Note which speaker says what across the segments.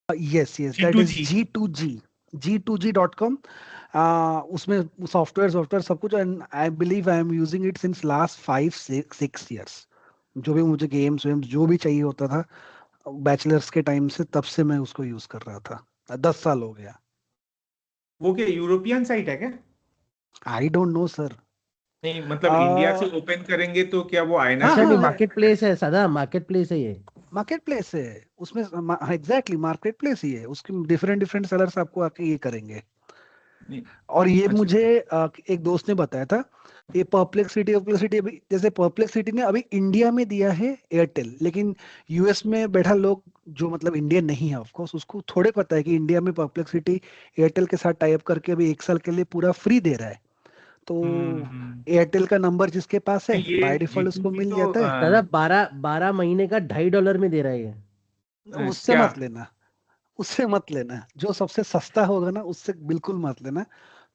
Speaker 1: Yes yes, that is
Speaker 2: G2G।
Speaker 1: G2G.com। उसमें software सब कुछ, and I believe I am using it since last 5-6 years। जो भी मुझे गेम्स वेम्स जो भी चाहिए होता था बैचलर्स के टाइम से, तब से मैं उसको यूज कर रहा था। 10 साल हो गया।
Speaker 2: वो क्या यूरोपियन साइट है क्या?
Speaker 1: I don't know sir.
Speaker 2: नहीं मतलब इंडिया से ओपन करेंगे तो क्या वो
Speaker 1: हाँ
Speaker 2: आईएनएस
Speaker 3: अच्छा
Speaker 2: पे
Speaker 3: नहीं,
Speaker 1: हाँ,
Speaker 2: दिखाएगा?
Speaker 3: मार्केट प्लेस है सादा, मार्केट प्लेस है ये।
Speaker 1: मार्केट प्लेस है उसमें। एग्जैक्टली मार्केट प्लेस ही है, उसके डिफरेंट डिफरेंट सेलर्स आपको आके ये करेंगे।
Speaker 2: नहीं।
Speaker 1: और ये
Speaker 2: अच्छा।
Speaker 1: मुझे एक दोस्त ने बताया था। ये परप्लेक्सिटी अभी, जैसे परप्लेक्सिटी ने अभी इंडिया में दिया है एयरटेल, लेकिन यूएस में बैठा लोग जो मतलब इंडियन नहीं है ऑफ कोर्स, उसको थोड़े पता है कि इंडिया में परप्लेक्सिटी एयरटेल के साथ टाई अप करके अभी 1 साल के लिए पूरा फ्री दे रहा है। तो
Speaker 2: हम्म।
Speaker 1: एयरटेल का नंबर जिसके पास
Speaker 2: तो
Speaker 1: है
Speaker 2: ये
Speaker 1: बाय डिफॉल्ट उसको
Speaker 2: G2G
Speaker 1: मिल
Speaker 2: तो
Speaker 1: जाता है।
Speaker 3: दादा 12 महीने का $2.5 में दे रहा है ये।
Speaker 1: उससे
Speaker 2: क्या?
Speaker 1: मत लेना, उससे मत लेना। जो सबसे सस्ता होगा ना उससे बिल्कुल मत लेना।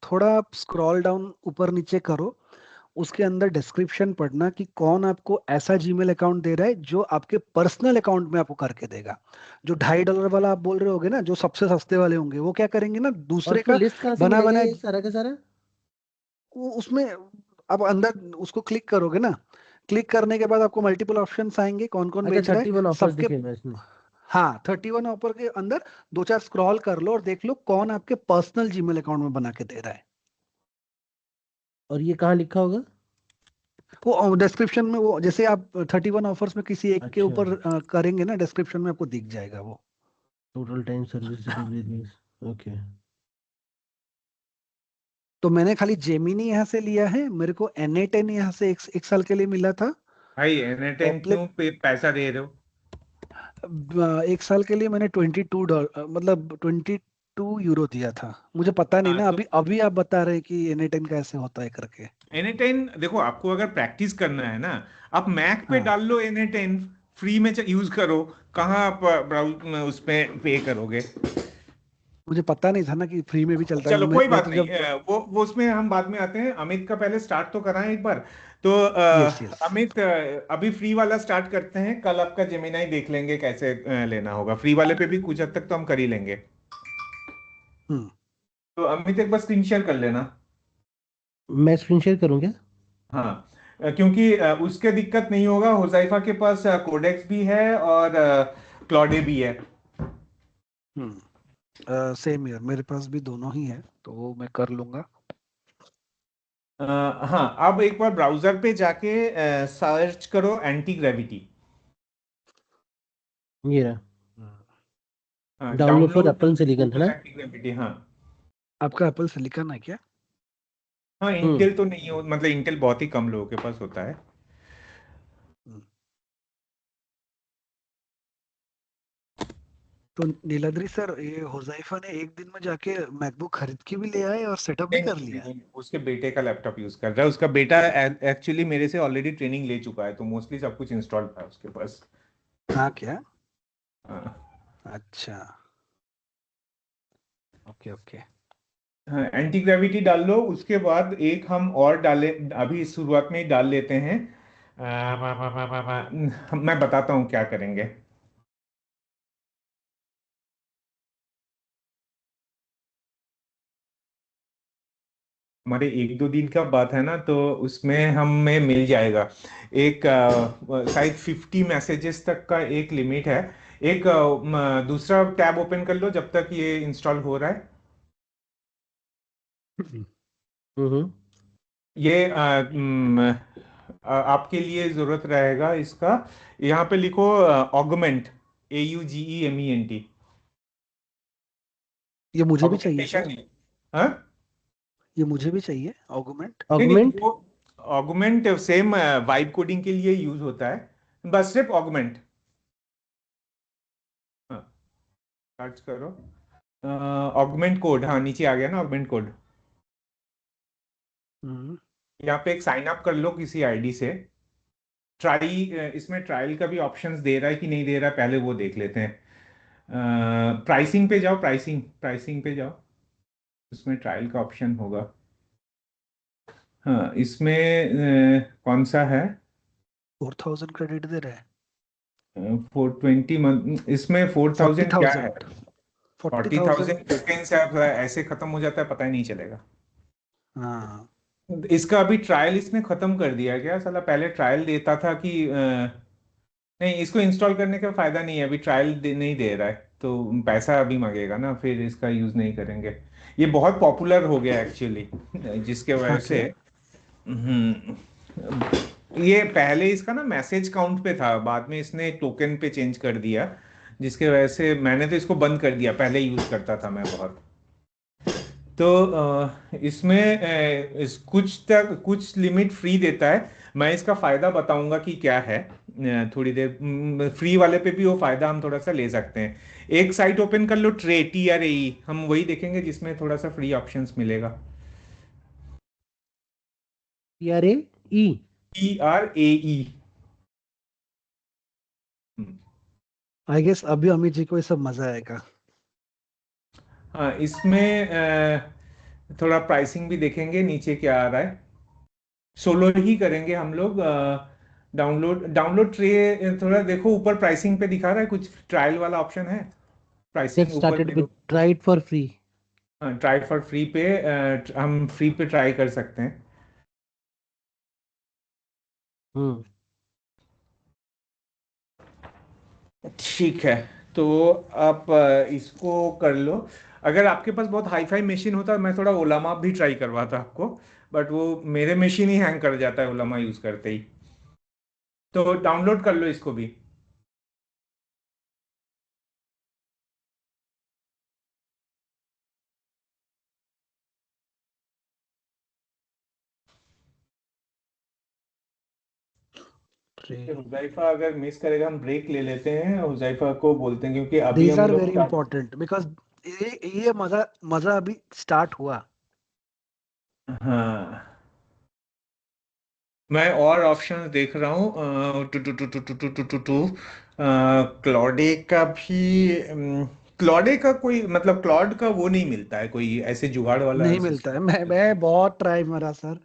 Speaker 1: थोड़ा आप स्क्रॉल डाउन ऊपर नीचे करो, उसके अंदर डिस्क्रिप्शन पढ़ना कि कौन आपको ऐसा जीमेल अकाउंट दे रहा है जो आपके पर्सनल अकाउंट में आपको करके देगा। जो $2.5 वाला आप बोल रहे होगे ना, जो सबसे सस्ते वाले होंगे, वो क्या करेंगे ना
Speaker 3: और
Speaker 1: दूसरे
Speaker 3: उसमें
Speaker 1: का
Speaker 3: लिस्ट कहाँ से
Speaker 1: बना
Speaker 3: मिलेगा
Speaker 1: बना।
Speaker 3: ये सारा का सारा?
Speaker 1: उसमें अब अंदर उसको क्लिक करोगे ना, क्लिक करने के बाद आपको मल्टीपल ऑप्शंस आएंगे कौन कौन
Speaker 3: अच्छा,
Speaker 1: बेच रहा है
Speaker 3: 31 ऑफर्स
Speaker 1: सबके।
Speaker 3: दिखेगा इसमें।
Speaker 1: हाँ, 31 ऑफर के अंदर दो चार स्क्रॉल कर लो और देख लो कौन आपके पर्सनल जीमेल अकाउंट में बना के दे रहा है।
Speaker 3: और ये कहाँ लिखा होगा?
Speaker 1: वो डिस्क्रिप्शन में, वो जैसे आप 31 ऑफर्स में किसी एक के
Speaker 3: अच्छा,
Speaker 1: ऊपर करेंगे ना, डिस्क्रिप्शन में आपको दिख जाएगा वो।
Speaker 3: Total time service delivery. Okay.
Speaker 1: तो मैंने खाली जेमिनी यहाँ से लिया है, मेरे को NA10 यहाँ से एक साल के लिए मिला था।
Speaker 2: भाई एन10
Speaker 1: पॉपुलर
Speaker 2: क्यों पैसा दे रहे हो?
Speaker 1: 1 साल के लिए मैंने $22, मतलब €22 दिया था। मुझे पता नहीं
Speaker 2: हाँ
Speaker 1: ना,
Speaker 2: तो
Speaker 1: अभी अभी आप बता रहे हैं कि NA10 कैसे होता है करके।
Speaker 2: एन10 देखो, आपको अगर प्रैक्टिस करना है ना, आप मैक पे
Speaker 1: हाँ,
Speaker 2: डाल लो एन10, फ्री में यूज करो। कहाँ आप ब्राउज उस पे पे करोगे?
Speaker 1: मुझे पता नहीं था ना कि फ्री में भी चलता है।
Speaker 2: चलो कोई
Speaker 1: मैं
Speaker 2: बात
Speaker 1: तो
Speaker 2: नहीं,
Speaker 1: जब।
Speaker 2: वो उसमें हम बाद में आते हैं। अमित का पहले स्टार्ट तो कराएं एक बार। तो
Speaker 1: यस यस।
Speaker 2: अमित, अभी फ्री वाला स्टार्ट करते हैं, कल आपका जेमिनाई देख लेंगे कैसे लेना होगा। फ्री वाले पे भी कुछ हद तक तो हम कर ही लेंगे।
Speaker 1: हम्म।
Speaker 2: तो अमित एक बार स्क्रीन शेयर कर लेना।
Speaker 3: मैं स्क्रीन शेयर करूँ क्या?
Speaker 2: हाँ, क्योंकि उसके दिक्कत नहीं होगा, हुजैफा के पास कोडेक्स भी है और क्लॉडे भी है।
Speaker 1: सेम ईयर मेरे पास भी दोनों ही है, तो वो मैं कर लूंगा।
Speaker 2: हाँ, अब एक बार ब्राउजर पे जाके सर्च करो एंटी ग्रेविटी।
Speaker 3: ये रहा। Download for
Speaker 2: download
Speaker 3: Apple silicon है
Speaker 2: गूगल
Speaker 3: ना?
Speaker 2: Anti gravity. हाँ।
Speaker 1: आपका एप्पल सिलिकन है क्या?
Speaker 2: हाँ,
Speaker 3: हम्म।
Speaker 2: इंटेल तो नहीं हो, मतलब इंटेल बहुत ही कम लोगों के पास होता है।
Speaker 1: हम्म। तो नीलाद्री सर, ये हुजैफा ने एक दिन में जाके मैकबुक खरीद के भी ले आए और सेटअप भी
Speaker 2: नहीं
Speaker 1: कर
Speaker 2: नहीं नहीं
Speaker 1: लिया।
Speaker 2: नहीं, उसके बेटे का लैपटॉप यूज कर रहा है। उसका बेटा एक्चुअली मेरे से ऑलरेडी ट्रेनिंग ले चुका है, तो मोस्टली सब कुछ इंस्टॉल था उसके पास।
Speaker 1: हाँ क्या?
Speaker 2: हाँ।
Speaker 1: अच्छा, ओके ओके।
Speaker 2: हाँ, एंटी ग्रेविटी डाल लो। उसके बाद एक हम और डाले, अभी शुरुआत में ही डाल लेते हैं। मैं बताता हूँ क्या करेंगे। हमारे 1-2 दिन का बात है ना, तो उसमें हमें मिल जाएगा एक, शायद 50 मैसेजेस तक का एक लिमिट है। एक दूसरा टैब ओपन कर लो जब तक ये इंस्टॉल हो रहा है।
Speaker 3: हम्म।
Speaker 2: ये आपके लिए जरूरत रहेगा इसका। यहाँ पे लिखो ऑगमेंट, AUGEMENT।
Speaker 1: ये मुझे भी चाहिए
Speaker 2: ऑगमेंटेशन
Speaker 1: सर।
Speaker 2: नहीं। हाँ।
Speaker 1: ये मुझे भी चाहिए ऑगुमेंट।
Speaker 2: नहीं नहीं,
Speaker 3: ऑगमेंट।
Speaker 2: वो ऑगमेंट सेम वाइब कोडिंग के लिए यूज होता है, बस सिर्फ ऑगमेंट। हाँ, सर्च करो ऑगमेंट कोड। हाँ, नीचे आ गया ना ऑगमेंट कोड।
Speaker 1: हम्म।
Speaker 2: यहाँ पे एक साइन अप कर लो किसी आईडी से। ट्राई, इसमें ट्रायल का भी ऑप्शंस दे रहा है कि नहीं दे रहा है, पहले वो देख लेते हैं। प्राइसिंग पे जाओ, प्राइसिंग प्राइसिंग पे जाओ, उसमें ट्रायल का ऑप्शन होगा। हाँ, इसमें कौन सा है?
Speaker 1: 4000 क्रेडिट दे रहे हैं।
Speaker 2: 420 मंथ, इसमें
Speaker 1: फोर्टी
Speaker 2: 4000 क्या है?
Speaker 1: थाउजेंड
Speaker 2: 40,000
Speaker 1: 40,000।
Speaker 2: टोकन से आप ऐसे खत्म हो जाता है, पता ही नहीं चलेगा।
Speaker 1: हाँ
Speaker 2: इसका अभी ट्रायल इसने खत्म कर दिया है क्या साला? पहले ट्रायल देता था कि नहीं, इसको इंस्टॉल करने का फायदा नहीं है, अभी ट्रायल नहीं दे रहा है, तो पैसा अभी मांगेगा ना, फिर इसका यूज नहीं करेंगे। ये बहुत पॉपुलर हो गया एक्चुअली, जिसके वजह से
Speaker 1: ओके।
Speaker 2: ये पहले इसका ना मैसेज काउंट पे था, बाद में इसने टोकन पे चेंज कर दिया, जिसके वजह से मैंने तो इसको बंद कर दिया, पहले यूज करता था मैं बहुत। तो इसमें कुछ लिमिट फ्री देता है। मैं इसका फायदा बताऊंगा कि क्या है थोड़ी देर। फ्री वाले पे भी वो फायदा हम थोड़ा सा ले सकते हैं। एक साइट ओपन कर लो, TRAE, हम वही देखेंगे जिसमें थोड़ा सा फ्री ऑप्शंस मिलेगा।
Speaker 3: TRAE।
Speaker 2: TRAE।
Speaker 1: आई गेस अभी अमित जी को ये सब मजा आएगा।
Speaker 2: हाँ, इसमें थोड़ा प्राइसिंग भी देखेंगे नीचे क्या आ रहा है। सोलो ही करेंगे हम लोग। डाउनलोड डाउनलोड ट्रे थोड़ा देखो, ऊपर प्राइसिंग पे दिखा रहा है कुछ ट्रायल वाला ऑप्शन है?
Speaker 3: Get
Speaker 2: प्राइसिंग ऊपर
Speaker 3: started
Speaker 2: देखो।
Speaker 3: with try it for free।
Speaker 2: Try for free पे हम फ्री पे ट्राई कर सकते हैं।
Speaker 3: हम्म।
Speaker 2: ठीक है, तो आप इसको कर लो। अगर आपके पास बहुत हाई फाई मशीन होता मैं थोड़ा ओलामा भी ट्राई करवाता आपको, बट वो मेरे मशीन ही हैंग कर जाता है ओलामा यूज करते ही। तो डाउनलोड कर लो इसको भी। हुजैफा अगर मिस करेगा, हम ब्रेक ले लेते हैं, हुजैफा को बोलते हैं, क्योंकि अभी
Speaker 1: दीज
Speaker 2: हम
Speaker 1: आर
Speaker 2: लोग
Speaker 1: वेरी इंपॉर्टेंट बिकॉज ये मजा मजा अभी स्टार्ट हुआ।
Speaker 2: हाँ, मैं और ऑप्शंस देख रहा हूँ। To to to to to to to to to Claude का भी। क्लॉडे का कोई मतलब, क्लॉड का वो नहीं मिलता है कोई ऐसे जुगाड़ वाला
Speaker 1: नहीं मिलता है। मैं
Speaker 2: सिस्टम।
Speaker 1: बहुत ट्राई मारा सर।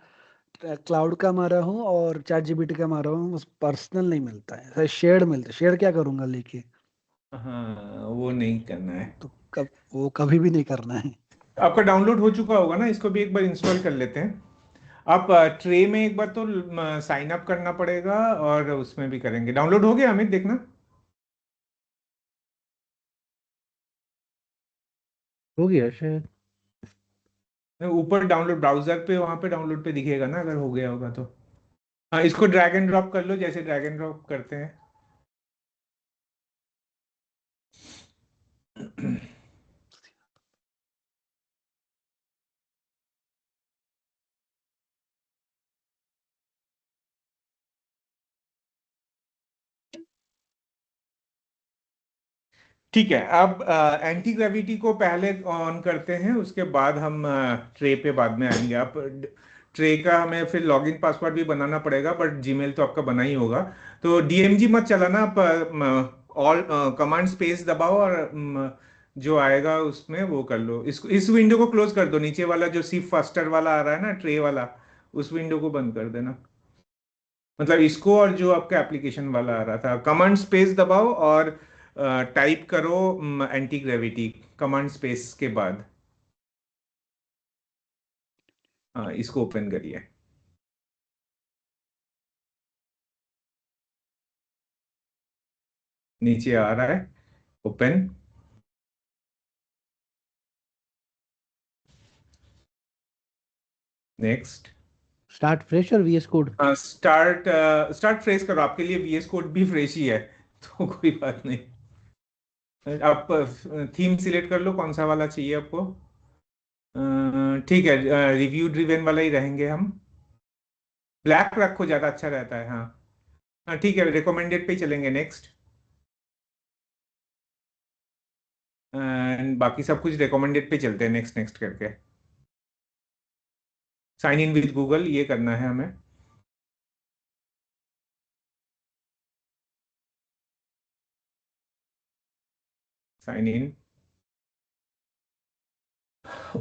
Speaker 1: क्लाउड का मारा हूँ और चैट जीपीटी का मारा हूँ, बस पर्सनल नहीं मिलता है सर। शेयर्ड मिलता है, शेयर क्या करूंगा लेके।
Speaker 2: हाँ, वो नहीं करना है।
Speaker 1: तो कब वो कभी भी नहीं करना है।
Speaker 2: आपका डाउनलोड हो चुका होगा ना, इसको भी एक बार इंस्टॉल कर लेते हैं। आप ट्रे में एक बार तो साइन अप करना पड़ेगा, और उसमें भी करेंगे। डाउनलोड हो गया अमित, देखना।
Speaker 3: हो गया शायद।
Speaker 2: ऊपर डाउनलोड ब्राउजर पे, वहां पे डाउनलोड पे दिखेगा ना अगर हो गया होगा तो। हाँ, इसको ड्रैग एंड ड्रॉप कर लो, जैसे ड्रैग एंड ड्रॉप करते हैं। ठीक है, अब एंटी ग्रेविटी को पहले ऑन करते हैं, उसके बाद हम ट्रे पे बाद में आएंगे। आप ट्रे का हमें फिर लॉगिन पासवर्ड भी बनाना पड़ेगा, बट जीमेल तो आपका बना ही होगा। तो DMG मत चलाना आप। ऑल कमांड स्पेस दबाओ, और जो आएगा उसमें वो कर लो। इस विंडो को क्लोज कर दो, नीचे वाला जो सी फास्टर वाला आ रहा है ना, ट्रे वाला, उस विंडो को बंद कर देना। मतलब इसको, और जो आपका एप्लीकेशन वाला आ रहा था, कमांड स्पेस दबाओ और टाइप करो एंटी ग्रेविटी कमांड स्पेस के बाद। हाँ, इसको ओपन करिए। नीचे आ रहा है ओपन। नेक्स्ट।
Speaker 3: स्टार्ट फ्रेश और VS code.
Speaker 2: Start start fresh करो, आपके लिए VS कोड भी फ्रेश ही है, तो कोई बात नहीं। आप थीम सिलेक्ट कर लो, कौन सा वाला चाहिए आपको। ठीक है, रिव्यू ड्रिवन वाला ही रहेंगे हम। ब्लैक रखो, ज्यादा अच्छा रहता है। हाँ हाँ, ठीक है, रिकमेंडेड पे ही चलेंगे। नेक्स्ट। एंड बाकी सब कुछ रिकमेंडेड पे चलते हैं, नेक्स्ट नेक्स्ट करके। साइन इन विद गूगल, ये करना है हमें। Sign in,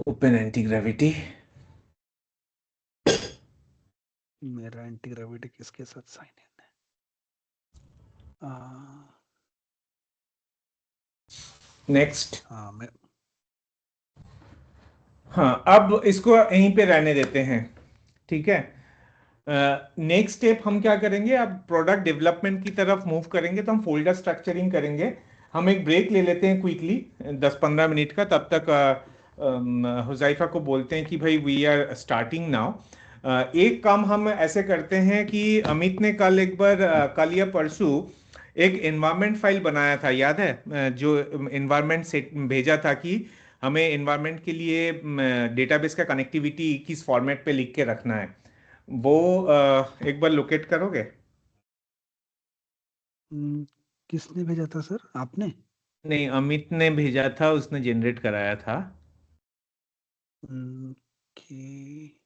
Speaker 2: open Antigravity.
Speaker 1: मेरा एंटी ग्रेविटी किसके साथ साइन इन है?
Speaker 2: नेक्स्ट।
Speaker 1: हाँ मैं
Speaker 2: हाँ, अब इसको यहीं पे रहने देते हैं, ठीक है। नेक्स्ट स्टेप हम क्या करेंगे, अब प्रोडक्ट डेवलपमेंट की तरफ मूव करेंगे, तो हम फोल्डर स्ट्रक्चरिंग करेंगे। हम एक ब्रेक ले लेते हैं क्विकली 10-15 मिनट का, तब तक हुज़ैफा को बोलते हैं कि भाई वी आर स्टार्टिंग नाउ। एक काम हम ऐसे करते हैं कि अमित ने कल एक बार कल या परसों एक एनवायरनमेंट फाइल बनाया था, याद है? जो एनवायरनमेंट सेट भेजा था कि हमें एनवायरनमेंट के लिए डेटाबेस का कनेक्टिविटी किस फॉर्मेट पे लिख के रखना है, वो एक बार लोकेट करोगे?
Speaker 1: किसने भेजा था सर, आपने?
Speaker 2: नहीं, अमित ने भेजा था, उसने जनरेट कराया था।
Speaker 1: कि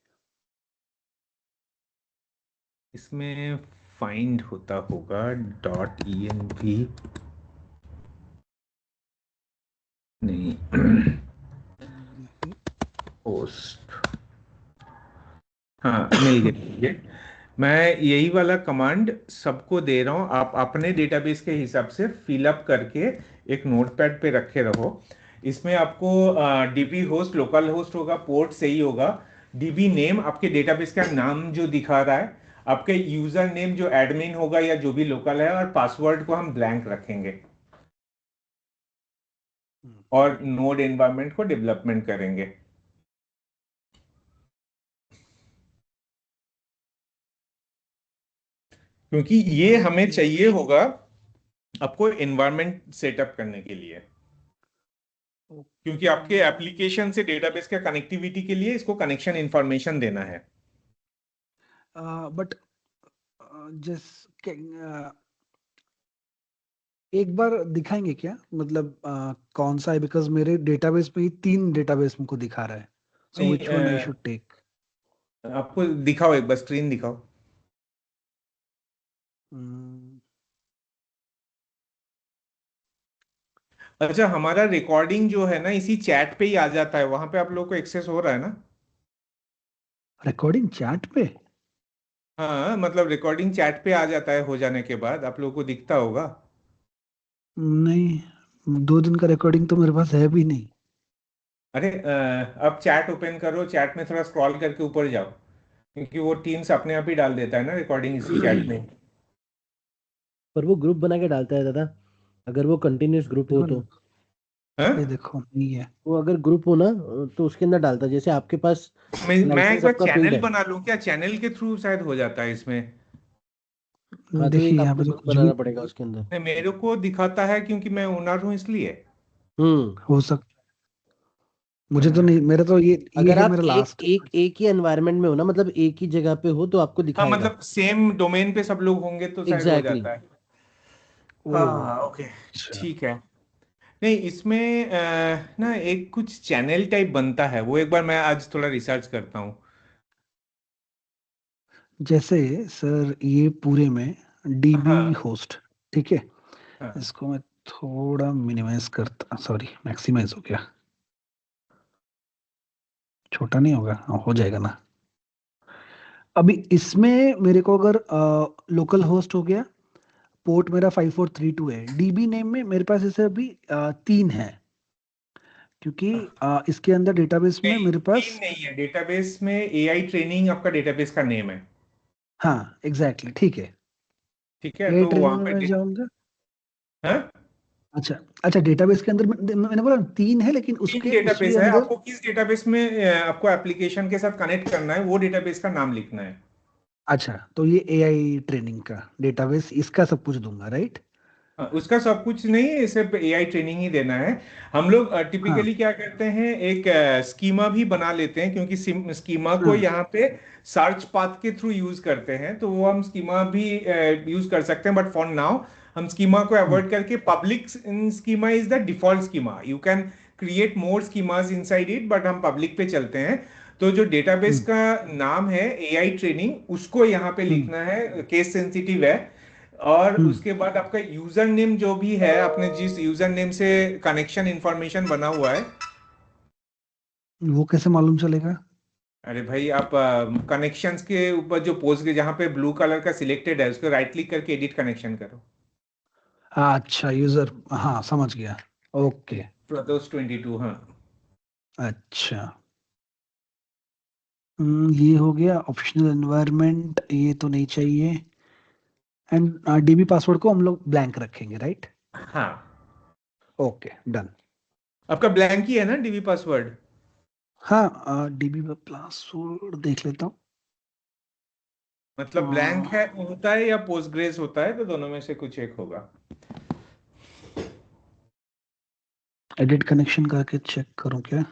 Speaker 2: इसमें फाइंड होता होगा .env, नहीं पोस्ट, हाँ मिल गया। मैं यही वाला कमांड सबको दे रहा हूँ, आप अपने डेटाबेस के हिसाब से फिल अप करके एक नोटपैड पे रखे रहो। इसमें आपको डीबी होस्ट लोकल होस्ट होगा, पोर्ट सही होगा, डीबी नेम आपके डेटाबेस का नाम जो दिखा रहा है, आपके यूजर नेम जो एडमिन होगा या जो भी लोकल है, और पासवर्ड को हम ब्लैंक रखेंगे, और नोड एनवायरनमेंट को डेवलपमेंट करेंगे। क्योंकि ये हमें चाहिए होगा आपको एनवायरनमेंट सेटअप करने के लिए, क्योंकि आपके एप्लीकेशन से डेटाबेस का कनेक्टिविटी के लिए इसको कनेक्शन इंफॉर्मेशन देना है।
Speaker 1: बट जिस एक बार दिखाएंगे क्या, मतलब कौन सा है? बिकॉज मेरे डेटाबेस में ही 3 डेटाबेस मुझको दिखा रहा है, सो
Speaker 2: नहीं,
Speaker 1: which one I should take?
Speaker 2: आपको दिखाओ, एक बार स्क्रीन दिखाओ। अच्छा, हमारा रिकॉर्डिंग जो है ना इसी चैट पे ही आ जाता है, वहां पे आप लोग को एक्सेस हो रहा है ना?
Speaker 1: रिकॉर्डिंग चैट पे?
Speaker 2: हाँ, मतलब रिकॉर्डिंग चैट पे आ जाता है, हो जाने के बाद आप लोगों को दिखता होगा।
Speaker 1: नहीं, 2 दिन का रिकॉर्डिंग तो मेरे पास है भी नहीं।
Speaker 2: अरे अब चैट ओपन करो, चैट में थोड़ा स्क्रॉल करके ऊपर जाओ, क्योंकि वो टीम्स अपने आप ही डाल देता है ना रिकॉर्डिंग इसी चैट में।
Speaker 3: पर वो ग्रुप बना के डालता है दादा, अगर वो कंटिन्यूस ग्रुप हो
Speaker 1: देखो
Speaker 3: तो।
Speaker 1: ना,
Speaker 2: हाँ?
Speaker 1: ये देखो नहीं है।
Speaker 3: वो अगर ग्रुप हो ना तो उसके अंदर डालता है, जैसे आपके पास
Speaker 2: मैं एक
Speaker 3: लाइसेंस
Speaker 2: बार
Speaker 3: आपका पेड
Speaker 2: चैनल
Speaker 3: है।
Speaker 2: बना लूं क्या? चैनल के थ्रू शायद हो जाता है इसमें।
Speaker 3: हाँ, तो
Speaker 1: देखिए
Speaker 3: एक
Speaker 1: यहाँ
Speaker 3: आपको
Speaker 1: पे तो
Speaker 3: ग्रुप
Speaker 1: कुछ भी
Speaker 3: बनाना पड़ेगा उसके अंदर।
Speaker 2: नहीं, मेरे को दिखाता है क्योंकि मैं ओनर हूं इसलिए।
Speaker 3: हम्म।
Speaker 1: हो सकता, मुझे तो
Speaker 2: हाँ,
Speaker 1: नहीं, मेरा तो ये
Speaker 3: अगर
Speaker 1: है
Speaker 3: आप
Speaker 1: मेरा
Speaker 3: एक
Speaker 1: लास्ट।
Speaker 3: एक एक ही एनवायरनमेंट में हो ना, मतलब एक ही जगह पे हो, तो आपको
Speaker 2: हाँ,
Speaker 3: दिखाएगा।
Speaker 2: मतलब सेम डोमेन पे सब लोग होंगे तो शायद हो
Speaker 3: एग्जैक्टली
Speaker 2: जाता है।
Speaker 1: ओ
Speaker 2: हाँ, ओके,
Speaker 1: अच्छा।
Speaker 2: ठीक है। नहीं, इसमें ना एक कुछ चैनल टाइप बनता है, वो एक बार मैं आज थोड़ा रिसर्च करता हूँ।
Speaker 1: जैसे सर ये पूरे में डीबी
Speaker 2: हाँ,
Speaker 1: होस्ट, ठीक है,
Speaker 2: हाँ,
Speaker 1: इसको मैं थोड़ा मिनिमाइज करता, सॉरी मैक्सिमाइज हो गया, छोटा नहीं होगा, हाँ, हो जाएगा ना। अभी इसमें मेरे को अगर लोकल होस्ट हो गया, पोर्ट मेरा 5432 है, डीबी नेम में मेरे पास ऐसे अभी 3 है, क्योंकि इसके अंदर डेटाबेस में
Speaker 2: नहीं,
Speaker 1: मेरे
Speaker 2: तीन
Speaker 1: पास।
Speaker 2: नहीं है डेटाबेस में, एआई ट्रेनिंग आपका डेटाबेस का नेम है।
Speaker 1: हाँ एग्जैक्टली, ठीक है।
Speaker 2: ठीक है,
Speaker 1: ए
Speaker 2: तो वहां
Speaker 1: ट्रेनिंग में
Speaker 2: पे
Speaker 1: मैं जाऊंगा।
Speaker 2: हाँ,
Speaker 1: अच्छा अच्छा, डेटाबेस के अंदर मैंने बोला 3 है, लेकिन
Speaker 2: तीन
Speaker 1: उसके उसके
Speaker 2: डेटाबेस है,
Speaker 1: अंदर।
Speaker 2: आपको किस डेटाबेस में आपको एप्लीकेशन के साथ कनेक्ट करना है, वो डेटाबेस का नाम लिखना है।
Speaker 1: अच्छा, तो ये एआई ट्रेनिंग का डेटाबेस, इसका सब कुछ दूंगा, राइट?
Speaker 2: हाँ, उसका सब कुछ नहीं, सिर्फ एआई ट्रेनिंग ही देना है। हम लोग
Speaker 1: हाँ
Speaker 2: टिपिकली क्या करते हैं, एक स्कीमा भी बना लेते हैं, क्योंकि स्कीमा को
Speaker 1: हाँ।
Speaker 2: यहाँ पे सर्च पाथ के थ्रू यूज करते हैं, तो वो हम स्कीमा भी यूज कर सकते हैं, बट फॉर नाउ हम स्कीमा को
Speaker 1: हम्म,
Speaker 2: अवॉइड करके public schema is the default schema, you can create more schemas inside it, but हम पब्लिक पे चलते हैं। तो जो डेटाबेस
Speaker 1: हम्म,
Speaker 2: का नाम है एआई ट्रेनिंग, उसको यहाँ पे
Speaker 1: हम्म,
Speaker 2: लिखना है, केस सेंसिटिव है। और
Speaker 1: हम्म।
Speaker 2: उसके बाद आपका यूजर नेम जो भी है, आपने जिस यूजर नेम से कनेक्शन इंफॉर्मेशन बना हुआ है।
Speaker 1: वो कैसे मालूम चलेगा?
Speaker 2: अरे भाई, आप कनेक्शंस के ऊपर जो पोस्ट के जहां पे ब्लू कलर का सिलेक्टेड है, उसको राइट क्लिक करके एडिट कनेक्शन करो।
Speaker 1: अच्छा यूजर, हाँ समझ गया। ओके।
Speaker 2: प्रदोष 22, हाँ।
Speaker 1: अच्छा ये हो गया ऑप्शनल एनवायरनमेंट, ये तो नहीं चाहिए। एंड डीबी पासवर्ड को हम लोग ब्लैंक रखेंगे, राइट?
Speaker 2: हाँ,
Speaker 1: ओके, डन।
Speaker 2: आपका ब्लैंक ही है ना डीबी पासवर्ड?
Speaker 1: हाँ, डीबी पासवर्ड देख लेता हूँ।
Speaker 2: मतलब ब्लैंक है होता है या पोस्टग्रेस होता है, तो दोनों में से कुछ एक होगा।
Speaker 1: एडिट कनेक्शन करके चेक करूँ क्या?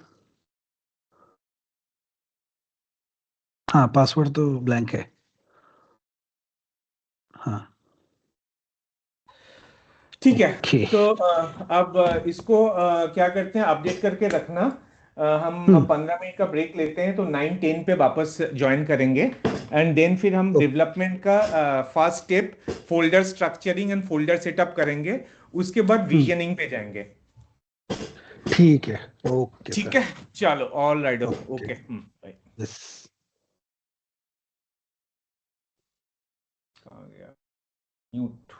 Speaker 1: हाँ, पासवर्ड तो ब्लैंक है। हाँ।
Speaker 2: ठीक है।
Speaker 1: ओके।
Speaker 2: तो अब इसको क्या करते हैं, अपडेट करके रखना। हम
Speaker 1: हम्म।
Speaker 2: 15 मिनट का ब्रेक लेते हैं, तो 9-10 पे वापस ज्वाइन करेंगे। एंड देन फिर हम
Speaker 1: ओ-
Speaker 2: डेवलपमेंट का first step, folder structuring and folder setup करेंगे। उसके बाद
Speaker 1: हम्म।
Speaker 2: विजनिंग पे जाएंगे।
Speaker 1: ठीक है। ओके
Speaker 2: ठीक
Speaker 1: सर।
Speaker 2: है, चलो, all right,
Speaker 1: okay.
Speaker 2: Okay, bye.
Speaker 1: Yes.
Speaker 2: कहाँ गया mute?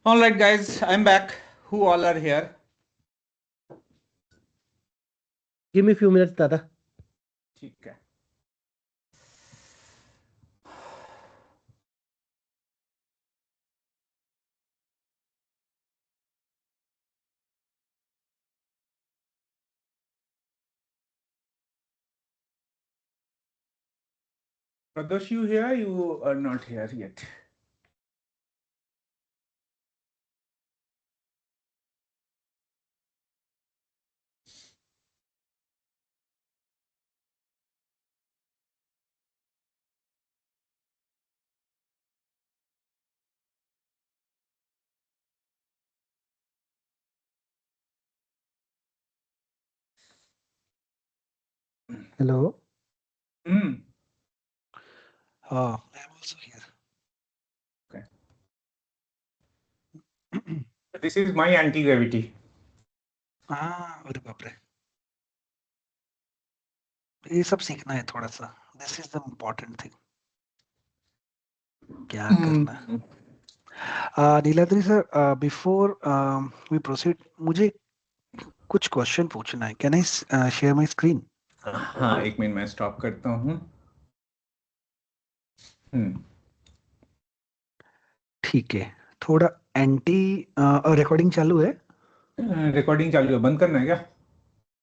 Speaker 2: All right, guys, I'm back. Who all are here?
Speaker 3: Give me a few minutes, Tata.
Speaker 2: ठीक है. Pradosh, you here? You are not here yet.
Speaker 1: Hello.
Speaker 2: Hmm.
Speaker 1: हाँ, I am also here.
Speaker 2: Okay. This is my anti-gravity.
Speaker 1: हाँ, अरे बाप रे, ये सब सीखना है थोड़ा सा। This is the important thing, क्या करना है।
Speaker 2: Hmm.
Speaker 1: Niladri sir, before we proceed, मुझे कुछ क्वेश्चन पूछना है। Can I share my screen?
Speaker 2: हाँ, एक मिनट मैं स्टॉप करता हूँ।
Speaker 1: ठीक है, थोड़ा एंटी रिकॉर्डिंग चालू है?
Speaker 2: रिकॉर्डिंग चालू है, बंद करना है क्या?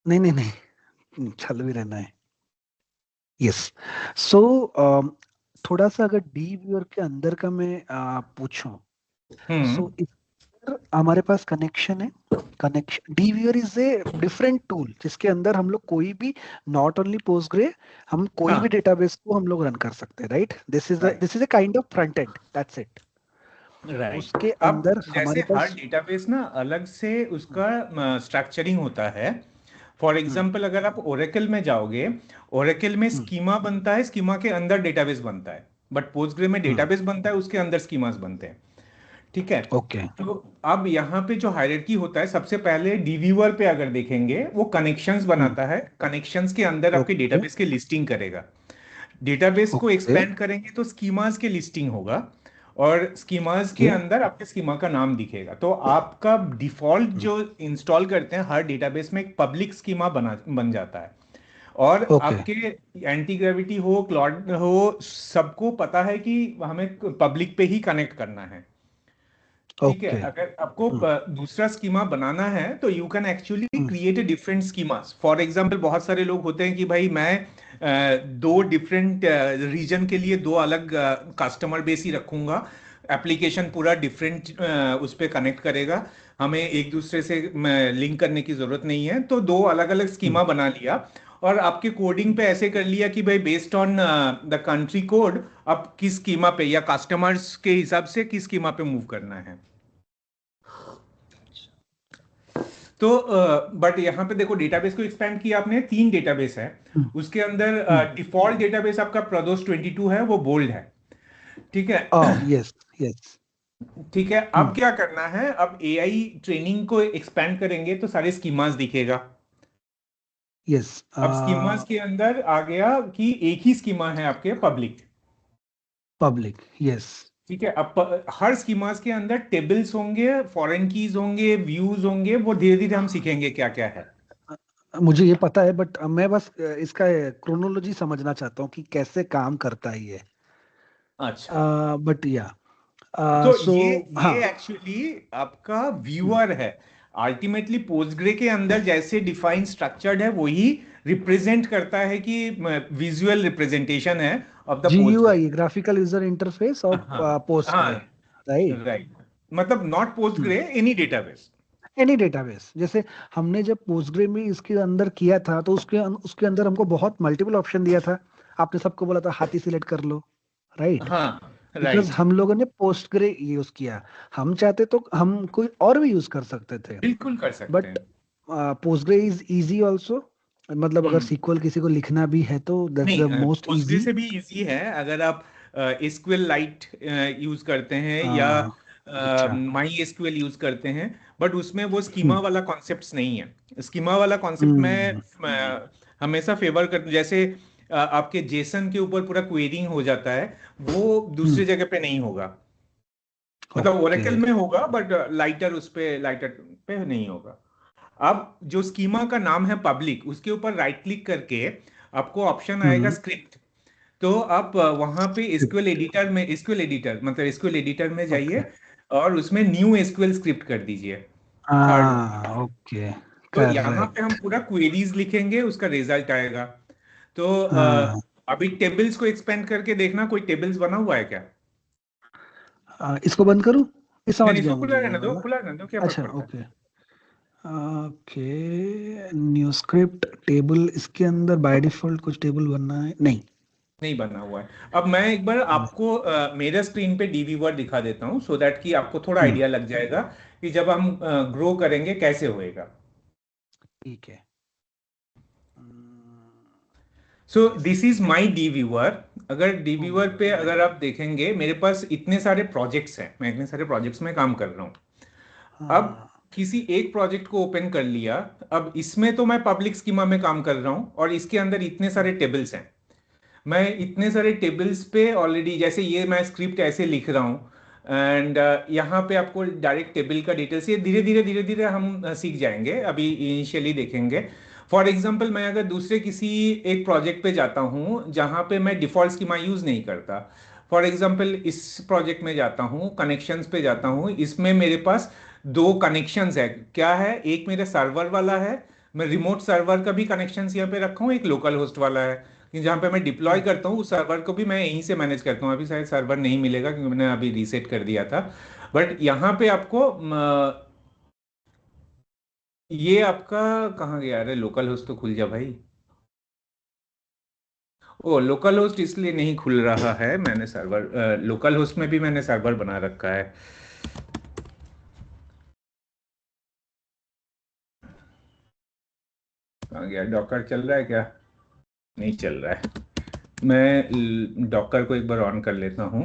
Speaker 1: नहीं नहीं नहीं, चालू ही रहना है। यस। सो थोड़ा सा अगर डी व्यूअर के अंदर का मैं पूछूं,
Speaker 2: हम्म।
Speaker 1: सो हमारे पास कनेक्शन है। Connection DBeaver is a different tool जिसके अंदर हम लोग कोई भी, नॉट ओनली पोस्टग्रे, हम कोई भी
Speaker 2: हाँ,
Speaker 1: डेटाबेस को हम लोग रन कर सकते हैं, right?
Speaker 2: Right,
Speaker 1: this is a kind of front end, that's it.
Speaker 2: Right.
Speaker 1: उसके
Speaker 2: अब
Speaker 1: अंदर
Speaker 2: जैसे
Speaker 1: हमारे
Speaker 2: हर
Speaker 1: पास
Speaker 2: डेटाबेस ना अलग से
Speaker 1: हम्म,
Speaker 2: उसका स्ट्रक्चरिंग होता है। फॉर
Speaker 1: हम्म,
Speaker 2: एग्जाम्पल, अगर आप ओरेकल में जाओगे, ओरेकल में
Speaker 1: हम्म,
Speaker 2: स्कीमा बनता है, स्कीमा के अंदर डेटाबेस बनता है। बट पोस्टग्रे में
Speaker 1: हम्म,
Speaker 2: डेटाबेस बनता है, उसके अंदर स्कीमास बनते हैं। ठीक है।
Speaker 1: ओके,
Speaker 2: तो अब यहाँ पे जो हायरार्की होता है, सबसे पहले डीव्यूअर पे अगर देखेंगे, वो कनेक्शंस
Speaker 1: हम्म,
Speaker 2: बनाता है। कनेक्शंस के अंदर आपके
Speaker 1: ओके,
Speaker 2: डेटाबेस के लिस्टिंग करेगा। डेटाबेस को
Speaker 1: ओके,
Speaker 2: एक्सपेंड करेंगे तो स्कीमास के लिस्टिंग होगा, और स्कीमास के
Speaker 1: ओके,
Speaker 2: अंदर आपके स्कीमा का नाम दिखेगा। तो आपका डिफॉल्ट जो इंस्टॉल करते हैं हर डेटाबेस में, एक पब्लिक स्कीमा बन जाता है। और
Speaker 1: ओके,
Speaker 2: आपके एंटी ग्रेविटी हो, क्लाउड हो, सबको पता है कि हमें पब्लिक पे ही कनेक्ट करना है। ठीक है।
Speaker 1: ओके,
Speaker 2: अगर आपको दूसरा स्कीमा बनाना है तो you can actually
Speaker 1: hmm,
Speaker 2: create a different schemas. For example, बहुत सारे लोग होते हैं कि भाई मैं दो डिफरेंट रीजन के लिए दो अलग कस्टमर बेस ही रखूंगा। एप्लीकेशन पूरा डिफरेंट उस पर कनेक्ट करेगा, हमें एक दूसरे से लिंक करने की जरूरत नहीं है। तो दो अलग अलग
Speaker 1: हम्म,
Speaker 2: स्कीमा बना लिया, और आपके कोडिंग पे ऐसे कर लिया कि भाई based on the country code, आप किस स्कीमा पे या कस्टमर्स के हिसाब से किस स्कीमा पे मूव करना है। तो बट यहाँ पे देखो, डेटाबेस को एक्सपैंड किया आपने, 3 डेटाबेस है।
Speaker 1: हम्म,
Speaker 2: उसके अंदर
Speaker 1: हम्म,
Speaker 2: डिफॉल्ट डेटाबेस आपका प्रदोष 22 है, वो बोल्ड है। ठीक है।
Speaker 1: यस, यस,
Speaker 2: ठीक है। अब क्या करना है, अब एआई ट्रेनिंग को एक्सपैंड करेंगे तो सारे स्कीमास दिखेगा।
Speaker 1: यस,
Speaker 2: अब स्कीमास के अंदर आ गया कि एक ही स्कीमा है आपके पब्लिक।
Speaker 1: Public, yes.
Speaker 2: ठीक है। अब हर स्कीमास के अंदर टेबल्स होंगे, फॉरेन कीज होंगे, व्यूज होंगे, वो धीरे धीरे हम सीखेंगे क्या क्या है।
Speaker 1: मुझे ये पता है, बट मैं बस इसका क्रोनोलॉजी समझना चाहता हूँ कि कैसे काम करता है ये।
Speaker 2: अच्छा।
Speaker 1: बट या
Speaker 2: तो
Speaker 1: सो हाँ,
Speaker 2: ये एक्चुअली आपका व्यूअर है। अल्टीमेटली पोस्टग्रे के अंदर जैसे डिफाइन स्ट्रक्चर्ड है, वही रिप्रेजेंट करता है कि विजुअल रिप्रेजेंटेशन है of the Postgres.
Speaker 1: GUI, graphical user interface of
Speaker 2: हाँ,
Speaker 1: पोस्टग्रे,
Speaker 2: हाँ,
Speaker 1: राइट?
Speaker 2: राइट। मतलब not Postgres, any database.
Speaker 1: Any database, जैसे हमने जब पोस्टग्रे में इसके अंदर किया था तो उसके अंदर हमको बहुत मल्टीपल ऑप्शन दिया था। आपने सबको बोला था हाथी सिलेक्ट कर लो, राइट?
Speaker 2: हाँ,
Speaker 1: बिकॉज
Speaker 2: राइट।
Speaker 1: हम लोगों ने पोस्टग्रे यूज किया। हम चाहते तो हम कोई और भी यूज कर सकते थे,
Speaker 2: बिल्कुल कर सकते
Speaker 1: बट
Speaker 2: हैं।
Speaker 1: पोस्टग्रे इज इजी ऑल्सो। मतलब अगर
Speaker 2: हम्म।
Speaker 1: सीक्वल किसी को लिखना भी है तो दैट्स द
Speaker 2: नहीं,
Speaker 1: मोस्ट
Speaker 2: पोस्टग्रे
Speaker 1: इजी।
Speaker 2: से भी इजी है। अगर आप एसक्यूएल लाइट यूज करते हैं या
Speaker 1: अच्छा,
Speaker 2: माई एसक्यूएल यूज करते हैं, बट उसमें वो स्कीमा
Speaker 1: हम्म,
Speaker 2: वाला कॉन्सेप्ट नहीं है। स्कीमा वाला कॉन्सेप्ट मैं
Speaker 1: हम्म,
Speaker 2: हमेशा फेवर कर, जैसे आपके जेसन के ऊपर पूरा क्वेरिंग हो जाता है, वो दूसरी जगह पे नहीं होगा। मतलब
Speaker 1: ओके,
Speaker 2: ओरेकल में होगा, बट लाइटर उस पे, लाइटर पे नहीं होगा। अब जो स्कीमा का नाम है पब्लिक, उसके ऊपर राइट क्लिक करके आपको ऑप्शन आएगा
Speaker 1: हम्म,
Speaker 2: स्क्रिप्ट। तो आप वहां पे एसक्यूएल एडिटर में, एसक्यूएल एडिटर मतलब एसक्यूएल एडिटर में
Speaker 1: ओके,
Speaker 2: जाइए, और उसमें न्यू एसक्यूएल स्क्रिप्ट कर दीजिए। थर्ड।
Speaker 1: ओके,
Speaker 2: तो यहाँ पे हम
Speaker 1: करेक्ट,
Speaker 2: पूरा क्वेरीज लिखेंगे, उसका रिजल्ट आएगा। तो
Speaker 1: हाँ।
Speaker 2: अभी टेबल्स को एक्सपेंड करके देखना, कोई टेबल्स बना हुआ है क्या?
Speaker 1: इसको बंद करूं? ये
Speaker 2: नहीं,
Speaker 1: समझ
Speaker 2: नहीं,
Speaker 1: गया
Speaker 2: इसको
Speaker 1: मुझे
Speaker 2: खुला
Speaker 1: ये
Speaker 2: रहने दो,
Speaker 1: वाला।
Speaker 2: खुला रहने दो, क्या फर्क
Speaker 1: अच्छा,
Speaker 2: पड़ता है।
Speaker 1: Okay, okay. New script table, इसके अंदर बाय डिफॉल्ट कुछ टेबल बनना है नहीं?
Speaker 2: नहीं बना हुआ है। अब मैं एक बार आपको मेरा स्क्रीन पे डीवीवर दिखा देता हूँ, सो दैट कि आपको थोड़ा
Speaker 1: हम्म,
Speaker 2: आइडिया लग जाएगा कि जब हम ग्रो करेंगे कैसे होएगा।
Speaker 1: ठीक है। Hmm,
Speaker 2: so this is my DBeaver. अगर डी व्यूअर पे अगर आप देखेंगे, मेरे पास इतने सारे प्रोजेक्ट्स हैं, मैं इतने सारे प्रोजेक्ट्स में काम कर रहा हूँ। अब किसी एक प्रोजेक्ट को ओपन कर लिया, अब इसमें तो मैं पब्लिक स्कीमा में काम कर रहा हूं और इसके अंदर इतने सारे टेबल्स हैं। मैं इतने सारे टेबल्स पे ऑलरेडी, जैसे ये मैं स्क्रिप्ट ऐसे लिख रहा हूँ एंड यहाँ पे आपको डायरेक्ट टेबल का डिटेल्स, ये धीरे धीरे हम सीख जाएंगे, अभी इनिशियली देखेंगे। फॉर एग्जाम्पल, मैं अगर दूसरे किसी एक प्रोजेक्ट पे जाता हूँ जहाँ पे मैं डिफॉल्ट स्कीमा यूज नहीं करता, फॉर एग्जाम्पल इस प्रोजेक्ट में जाता हूँ, कनेक्शंस पे जाता हूँ, इसमें मेरे पास दो कनेक्शंस है। क्या है? एक मेरे सर्वर वाला है, मैं रिमोट सर्वर का भी कनेक्शंस यहाँ पे रखा हूँ, एक लोकल होस्ट वाला है कि जहाँ पे मैं डिप्लॉय करता हूँ, उस सर्वर को भी मैं यहीं से मैनेज करता हूँ। अभी शायद सर्वर नहीं मिलेगा क्योंकि मैंने अभी रीसेट कर दिया था। बट यहाँ पे आपको ये आपका कहाँ गया? अरे लोकल होस्ट तो खुल जा भाई। ओ, लोकल होस्ट इसलिए नहीं खुल रहा है, मैंने सर्वर, लोकल होस्ट में भी मैंने सर्वर बना रखा है। कहाँ गया? डॉकर चल रहा है क्या? नहीं चल रहा है। मैं डॉकर को एक बार ऑन कर लेता हूँ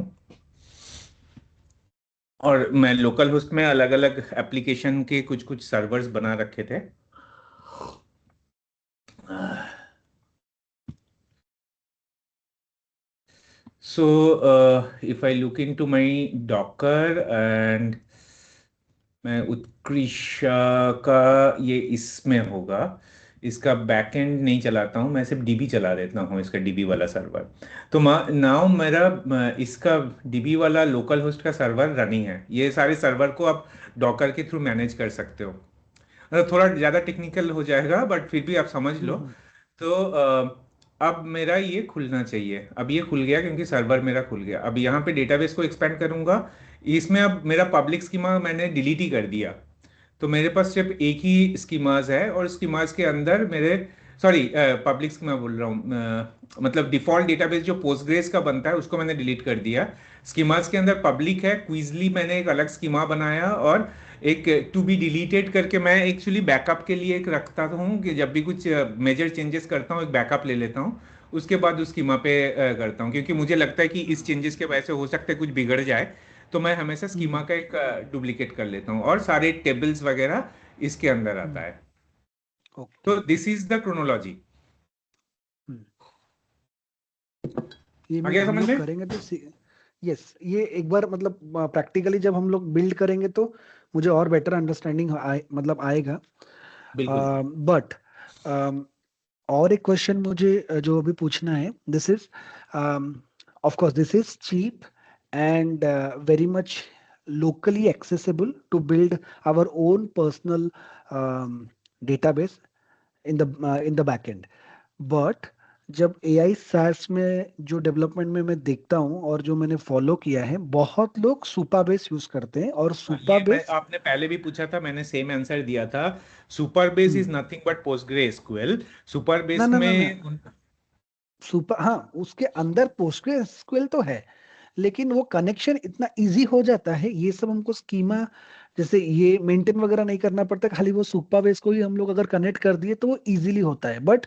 Speaker 2: और मैं लोकल होस्ट में अलग अलग एप्लीकेशन के कुछ कुछ सर्वर्स बना रखे थे। So if I look into my Docker and मैं उत्कृष्ट का, ये इसमें होगा, इसका बैकएंड नहीं चलाता हूँ, मैं सिर्फ डीबी चला देता हूँ, इसका डीबी वाला सर्वर। तो नाउ मेरा इसका डीबी वाला लोकल होस्ट का सर्वर रनिंग है। ये सारे सर्वर को आप डॉकर के थ्रू मैनेज कर सकते हो। मतलब थोड़ा ज़्यादा टेक्निकल हो जाएगा बट फिर भी आप समझ लो। तो अब मेरा ये खुलना चाहिए। अब ये खुल गया क्योंकि सर्वर मेरा खुल गया। अब यहाँ पे डेटाबेस को एक्सपेंड करूंगा। इसमें अब मेरा पब्लिक स्कीमा मैंने डिलीट ही कर दिया, तो मेरे पास सिर्फ एक ही स्कीमाज है और स्कीमाज के अंदर मेरे, सॉरी पब्लिक स्कीमा बोल रहा हूँ, मतलब डिफॉल्ट डेटाबेस जो पोस्टग्रेस का बनता है उसको मैंने डिलीट कर दिया। स्कीमाज के अंदर पब्लिक है, क्विजली मैंने एक अलग स्कीमा बनाया और एक टू बी डिलीटेड करके मैं एक्चुअली बैकअप के लिए एक रखता हूँ कि जब भी कुछ मेजर चेंजेस करता हूँ एक बैकअप ले लेता हूँ, उसके बाद उस स्कीमा पे करता हूँ, क्योंकि मुझे लगता है कि इस चेंजेस के वजह से हो सकता है कुछ बिगड़ जाए। तो मैं हमेशा स्कीमा का एक डुप्लीकेट कर लेता हूँ और सारे टेबल्स वगैरह इसके अंदर आता है। तो दिस इज द क्रोनोलॉजी।
Speaker 1: ये
Speaker 2: आगे
Speaker 1: हम
Speaker 2: समझ
Speaker 1: लोग
Speaker 2: में?
Speaker 1: करेंगे तो यस, ये एक बार मतलब प्रैक्टिकली जब हम लोग बिल्ड करेंगे तो मुझे और बेटर अंडरस्टैंडिंग मतलब आएगा।
Speaker 2: बिल्कुल।
Speaker 1: बट और एक क्वेश्चन मुझे जो अभी पूछना है, this is of course this is cheap and very much locally accessible to build our own personal database in the back end. But जब AI SaaS में जो डेवलपमेंट में मैं देखता हूँ और जो मैंने फॉलो किया है, बहुत लोग सुपरबेस यूज करते हैं और
Speaker 2: ये मैं,
Speaker 1: सुपरबेस
Speaker 2: आपने पहले भी पूछा था, मैंने सेम आंसर दिया था। सुपरबेस इज नथिंग बट पोस्टग्रेसक्यूएल।
Speaker 1: ना
Speaker 2: सुपरबेस
Speaker 1: ना ना ना
Speaker 2: में
Speaker 1: सुपर, हाँ उसके अंदर पोस्टग्रेसक्यूएल तो है, लेकिन वो कनेक्शन इतना इजी हो जाता है, ये सब हमको स्कीमा जैसे ये मेंटेन वगैरह नहीं करना पड़ता, खाली वो सुपरबेस को ही हम लोग अगर कनेक्ट कर दिए तो वो इजीली होता है। बट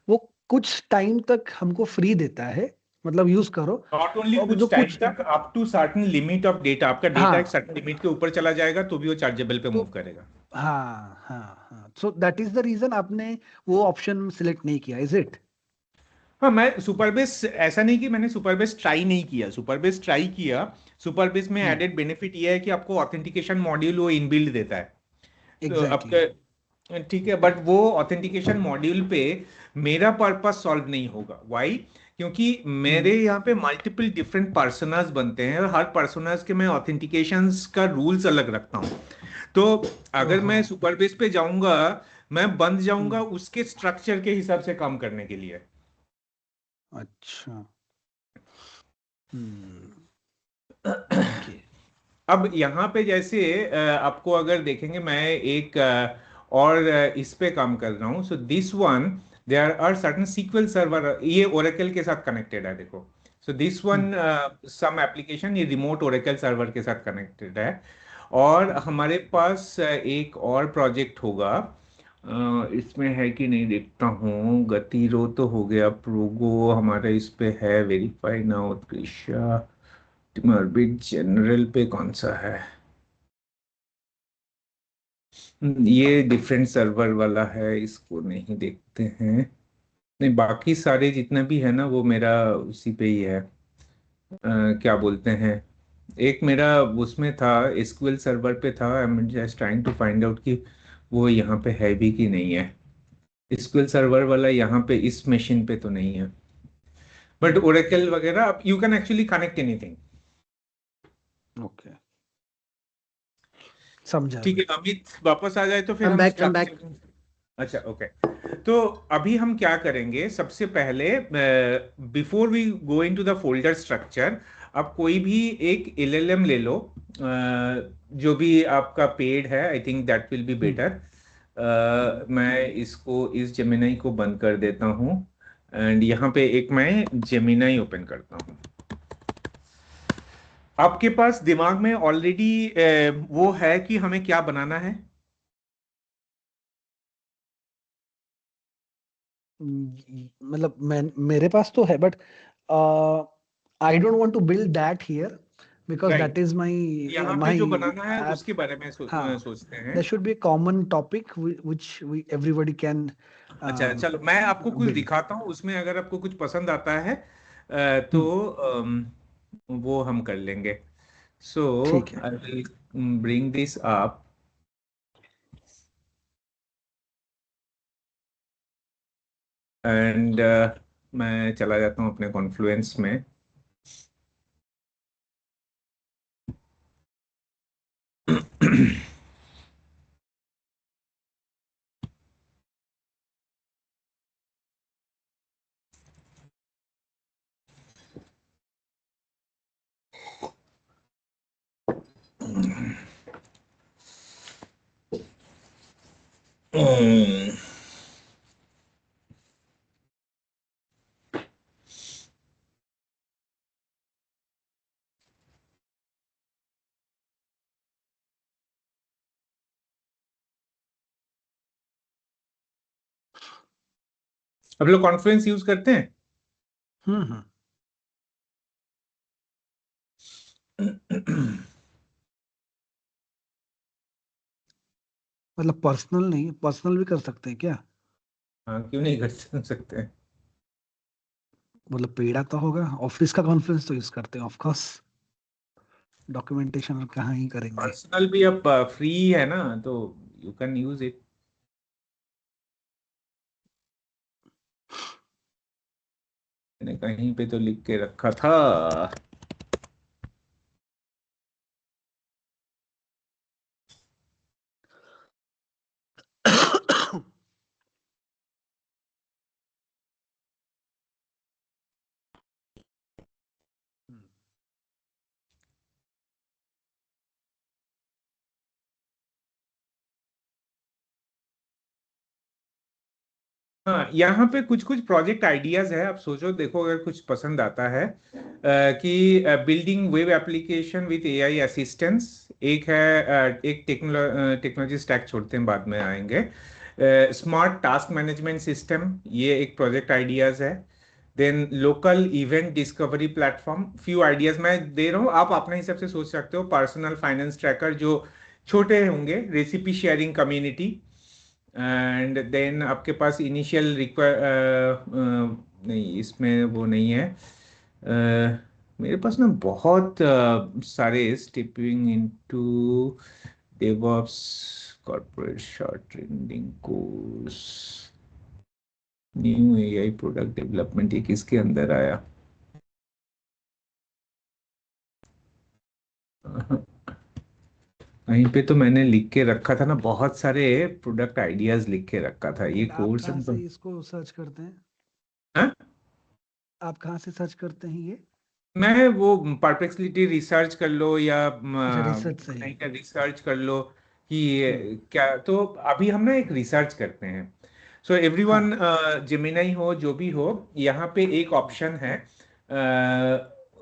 Speaker 1: वो कुछ टाइम तक हमको फ्री देता है, मतलब यूज करो।
Speaker 2: नॉट ओनली
Speaker 1: और जो
Speaker 2: कुछ टाइम
Speaker 1: कुछ,
Speaker 2: तक, up to certain limit of data, आपका डेटा एक
Speaker 1: हाँ
Speaker 2: सर्टेन लिमिट के ऊपर चला जाएगा तो भी वो चार्जेबल पे
Speaker 1: तो
Speaker 2: मूव करेगा।
Speaker 1: हाँ हाँ हाँ, so that is the reason आपने वो ऑप्शन सिलेक्ट नहीं किया, इज इट?
Speaker 2: हाँ, मैं सुपरबेस, ऐसा नहीं कि मैंने सुपरबेस ट्राई नहीं किया, सुपरबेस ट्राई किया। सुपरबेस में
Speaker 1: हम्म,
Speaker 2: एडेड बेनिफिट ये है कि आपको ऑथेंटिकेशन मॉड्यूल वो इनबिल्ड देता है। तो
Speaker 1: एग्जैक्टली।
Speaker 2: आपका ठीक है, बट वो ऑथेंटिकेशन मॉड्यूल पे मेरा पर्पस सॉल्व नहीं होगा। व्हाई? क्योंकि मेरे
Speaker 1: हम्म,
Speaker 2: यहाँ पे मल्टीपल डिफरेंट पर्सोनास बनते हैं और हर पर्सोनास के मैं ऑथेंटिकेशंस का रूल्स अलग रखता हूँ। तो अगर
Speaker 1: ओहो,
Speaker 2: मैं सुपरबेस पे जाऊंगा, मैं बंद जाऊंगा
Speaker 1: हम्म,
Speaker 2: उसके स्ट्रक्चर के हिसाब से काम करने के लिए।
Speaker 1: अच्छा, हम्म, ओके,
Speaker 2: अब यहाँ पे जैसे आपको अगर देखेंगे, मैं एक और इस पे काम कर रहा हूँ। So this one, there are certain SQL server, ये ओरेकल के साथ कनेक्टेड है, देखो। So this one some application, ये रिमोट ओरेकल सर्वर के साथ कनेक्टेड है। और हमारे पास एक और प्रोजेक्ट होगा इसमें है कि नहीं देखता हूँ। गतिरो तो हो गया, प्रोगो हमारा इस पे है, वेरीफाई नाउ त्रिशा, टिमरबिट जनरल पे कौन सा है? ये डिफरेंट सर्वर वाला है, इसको नहीं देखते हैं। नहीं, बाकी सारे जितना भी है ना वो मेरा उसी पे ही है। क्या बोलते हैं, एक मेरा उसमें था, एसक्यूएल सर्वर पे था। I am just trying to find out कि वो यहाँ पे है भी कि नहीं है। एसक्यूएल सर्वर वाला यहाँ पे इस मशीन पे तो नहीं है, बट ओरेकल वगैरह you can actually connect anything.
Speaker 1: Okay, समझा
Speaker 2: ठीक
Speaker 1: मैं।
Speaker 2: है, अमित वापस आ जाए तो फिर
Speaker 3: I'm
Speaker 2: हम
Speaker 3: back. I'm back.
Speaker 2: स्ट्रक्चर। अच्छा, ओके। तो अभी हम क्या करेंगे, सबसे पहले before we go into the folder structure, आप कोई भी एक एलएलएम ले लो, जो भी आपका पेड है, I think that will be better. मैं इसको, इस जेमिनाई को बंद कर देता हूँ, एंड यहाँ पे एक मैं जेमिनाई ओपन करता हूँ। आपके पास दिमाग में ऑलरेडी वो है कि हमें क्या बनाना है?
Speaker 1: मतलब मैं, मेरे पास तो है, but I don't want to build that here because
Speaker 2: right,
Speaker 1: that is my
Speaker 2: यहाँ पे
Speaker 1: माय
Speaker 2: जो बनाना है
Speaker 1: ऐप.
Speaker 2: उसके बारे में
Speaker 1: हाँ,
Speaker 2: सोचते हैं।
Speaker 1: there should be a common topic which we everybody can
Speaker 2: अच्छा, चलो मैं आपको कुछ
Speaker 1: build.
Speaker 2: दिखाता हूँ, उसमें अगर आपको कुछ पसंद आता है तो
Speaker 1: हम्म,
Speaker 2: वो हम कर लेंगे। सो
Speaker 1: ठीक है.
Speaker 2: I will bring this up, and मैं चला जाता हूँ अपने कॉन्फ्लुएंस में। आप लोग कॉन्फ्लुएंस यूज करते हैं?
Speaker 1: हम्म. मतलब पर्सनल नहीं, पर्सनल भी कर सकते हैं क्या?
Speaker 2: हाँ, क्यों नहीं कर सकते हैं?
Speaker 1: मतलब पेड़ा तो होगा, ऑफिस का कॉन्फ्रेंस तो यूज करते हैं ऑफ कोर्स, डॉक्यूमेंटेशन कहाँ ही करेंगे.
Speaker 2: पर्सनल भी अब फ्री है ना, तो यू कैन यूज इट। मैंने कहीं पे तो लिख के रखा था। हाँ, यहाँ पे कुछ कुछ प्रोजेक्ट आइडियाज है, आप सोचो, देखो अगर कुछ पसंद आता है, कि building web application with AI assistance एक है, एक टेक्नोलॉजी स्टैक छोड़ते हैं, बाद में आएंगे। स्मार्ट टास्क मैनेजमेंट सिस्टम, ये एक प्रोजेक्ट आइडियाज है। Then local event discovery platform, few ideas मैं दे रहा हूँ, आप अपने हिसाब से सोच सकते हो। पर्सनल फाइनेंस ट्रैकर जो छोटे होंगे, recipe sharing community, and then आपके पास इनिशियल रिक्वायर, नहीं इसमें वो नहीं है। मेरे पास ना बहुत सारे stepping into DevOps, corporate short trending course, new AI product development, ये किसके अंदर आया? कहीं पे तो मैंने लिख के रखा था ना, बहुत सारे प्रोडक्ट आइडियाज लिख के रखा था, ये
Speaker 1: आप
Speaker 2: कोर्स
Speaker 1: कहाँ से
Speaker 2: तो।
Speaker 1: इसको सर्च करते हैं?
Speaker 2: हाँ?
Speaker 1: आप कहाँ से सर्च करते हैं ये?
Speaker 2: मैं वो परप्लेक्सिटी रिसर्च कर लो, या
Speaker 1: अच्छा, रिसर्च से ही.
Speaker 2: कहीं का रिसर्च कर लो कि
Speaker 1: हम्म.
Speaker 2: क्या, तो अभी हम ना एक रिसर्च करते हैं। सो
Speaker 1: हाँ.
Speaker 2: एवरीवन, जेमिनाई हो जो भी हो, यहाँ पे एक ऑप्शन है,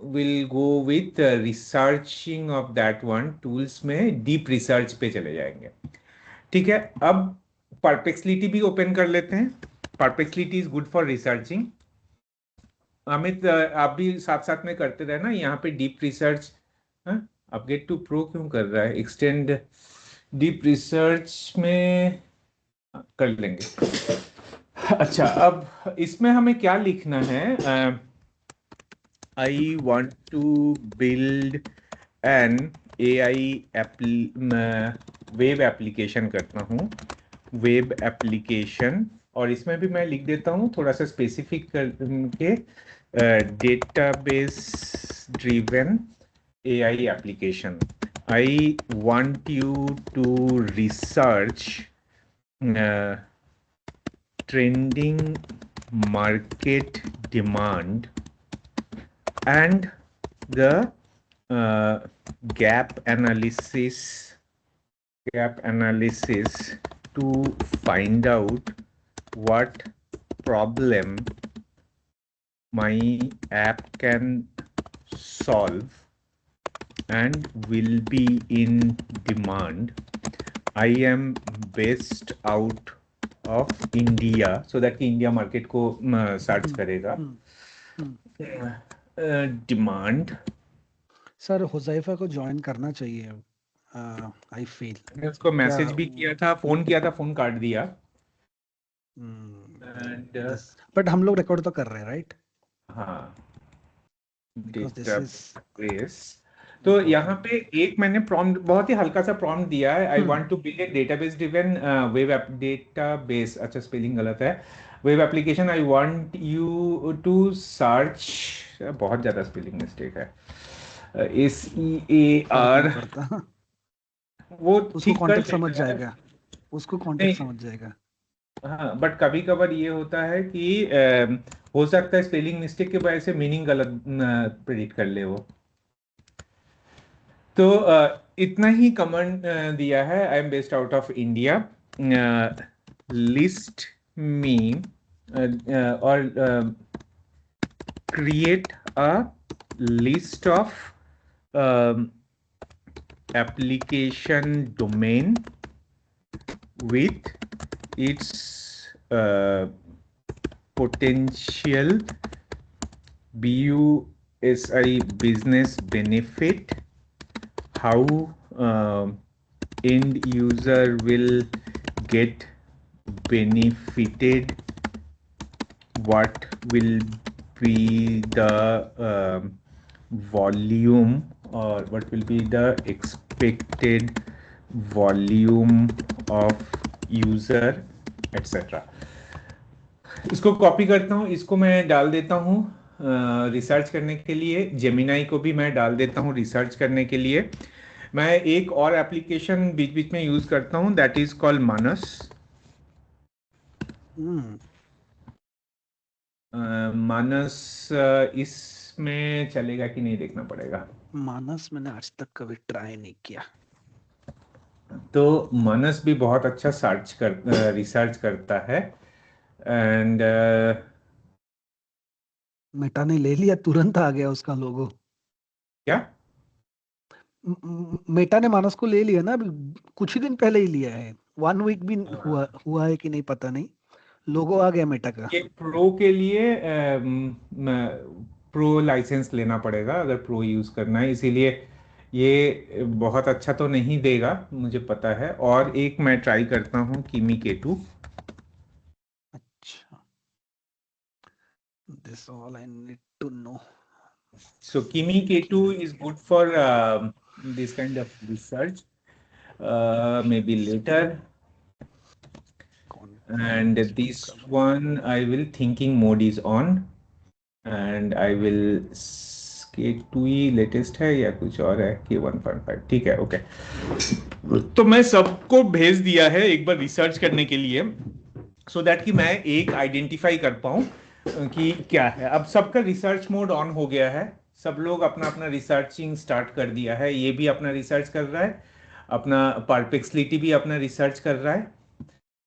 Speaker 2: will go with researching of that one, tools में डीप रिसर्च पे चले जाएंगे। ठीक है, अब परप्लेक्सिटी भी ओपन कर लेते हैं। Perplexity is good for researching. Amit आप भी साथ साथ में करते रहना यहाँ पे डीप रिसर्च। अब गेट टू प्रो क्यों कर रहा है? एक्सटेंड डीप रिसर्च में कर लेंगे। अच्छा, अब इसमें हमें क्या लिखना है? I want to build an AI web application करता हूँ, वेब एप्लीकेशन। और इसमें भी मैं लिख देता हूँ थोड़ा सा स्पेसिफिक करके, database driven AI application. I want you to research trending market demand and the uh, gap analysis to find out what problem my app can solve and will be in demand. I am based out of India, so that कि India market को search करेगा। Demand.
Speaker 1: Sir Huzaifa को join करना चाहिए। I feel
Speaker 2: मैंने उसको message भी किया था, फोन किया था, फोन काट दिया। एंड
Speaker 1: बट हम लोग रिकॉर्ड तो कर रहे हैं, राइट?
Speaker 2: हाँ,
Speaker 1: Because this is
Speaker 2: डेटाबेस। तो यहाँ पे एक मैंने प्रॉम्प्ट, बहुत ही हल्का सा प्रॉम्प्ट दिया है। I want to build a database driven web app, database, अच्छा स्पेलिंग गलत है, web application. I want you to search, बहुत ज्यादा स्पेलिंग मिस्टेक है, SEAR। वो
Speaker 1: उसको
Speaker 2: ठीक कर
Speaker 1: कॉन्टेक्ट समझ
Speaker 2: लेगा।
Speaker 1: जाएगा, उसको
Speaker 2: नहीं,
Speaker 1: कॉन्टेक्ट समझ जाएगा।
Speaker 2: हाँ, बट कभी कभार ये होता है कि हो सकता है स्पेलिंग मिस्टेक की वजह से मीनिंग गलत प्रेडिक्ट कर ले वो। तो इतना ही कमेंट दिया है। I am based out of India, list me और create a list of application domain with its potential BUSI business benefit, how end user will get benefited, what will be the volume, or what will be the expected volume of user, etc. इसको copy करता हूँ, इसको मैं डाल देता हूँ research करने के लिए। जेमिनाई को भी मैं डाल देता हूँ रिसर्च करने के लिए। मैं एक और एप्लीकेशन बीच बीच में यूज करता हूँ, दैट इज कॉल्ड मानस। मानस इसमें चलेगा कि नहीं देखना पड़ेगा।
Speaker 1: मानस मैंने आज तक कभी ट्राई नहीं किया।
Speaker 2: तो मानस भी बहुत अच्छा रिसर्च करता है। एंड
Speaker 1: मेटा ने ले लिया, तुरंत आ गया उसका लोगो।
Speaker 2: क्या?
Speaker 1: मेटा ने मानस को ले लिया ना, अभी कुछ ही दिन पहले ही लिया है। 1 वीक भी हुआ है कि नहीं पता नहीं, लोगो आ गया मेटा का।
Speaker 2: ये प्रो के लिए प्रो लाइसेंस लेना पड़ेगा अगर प्रो यूज करना है, इसीलिए ये बहुत अच्छा तो नहीं देगा, मुझे पता है। और एक मैं ट्राई करता हूँ किमी K2।
Speaker 1: अच्छा, this all I need to know.
Speaker 2: So Kimi K2 is good for this kind of research, maybe later. And this one I will thinking mode is on, and I will K2 he latest है या कुछ और है? K1.5, ठीक है, okay. तो मैं सबको भेज दिया है एक बार रिसर्च करने के लिए, सो दैट कि मैं एक आइडेंटिफाई कर पाऊं कि क्या है। अब सबका रिसर्च मोड ऑन हो गया है, सब लोग अपना अपना रिसर्चिंग स्टार्ट कर दिया है। ये भी अपना रिसर्च कर रहा है, अपना परप्लेक्सिटी भी अपना रिसर्च कर रहा है।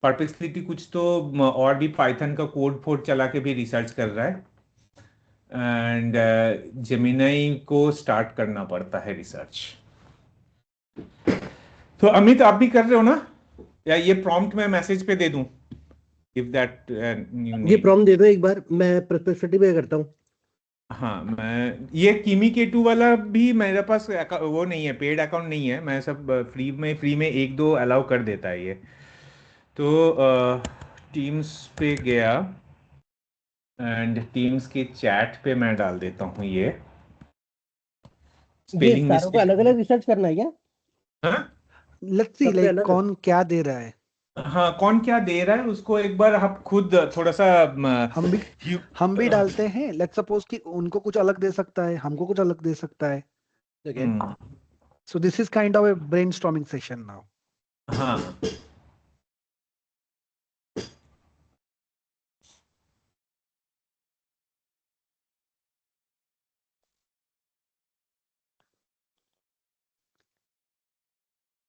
Speaker 2: परप्लेक्सिटी कुछ तो और भी पाइथन का कोड फोड चला के भी रिसर्च कर रहा है। एंड जेमिनाई को स्टार्ट करना पड़ता है रिसर्च। तो अमित आप भी कर रहे हो ना या ये प्रॉम्प्ट मैं मैसेज पे दे दूं, इफ दैट यू
Speaker 3: ये
Speaker 2: नीड।
Speaker 3: प्रॉम्प्ट दे दो एक बार, मैं परप्लेक्सिटी पे करता हूँ।
Speaker 2: हाँ, मैं ये किमी के 2 वाला भी मेरे पास वो नहीं है, पेड अकाउंट नहीं है, मैं सब फ्री में एक दो अलाउ कर देता है ये। तो टीम्स पे गया एंड टीम्स के चैट पे मैं डाल देता हूँ ये
Speaker 3: ये
Speaker 2: स्पेलिंग
Speaker 3: सारों का
Speaker 2: मिस्टेक।
Speaker 3: अलग अलग रिसर्च करना है क्या?
Speaker 2: हाँ
Speaker 1: लेट्स सी
Speaker 3: सब पे
Speaker 1: लाइक
Speaker 3: अलग?
Speaker 1: कौन क्या दे रहा है।
Speaker 2: हाँ, कौन क्या दे रहा है उसको एक बार आप खुद थोड़ा सा
Speaker 1: हम भी
Speaker 2: ह्यू-
Speaker 1: हम भी डालते हैं, लेट्स सपोज कि उनको कुछ अलग दे सकता है, हमको कुछ अलग दे सकता है।
Speaker 3: Okay.
Speaker 2: Hmm,
Speaker 1: so this is kind of A brainstorming session now.
Speaker 2: हाँ।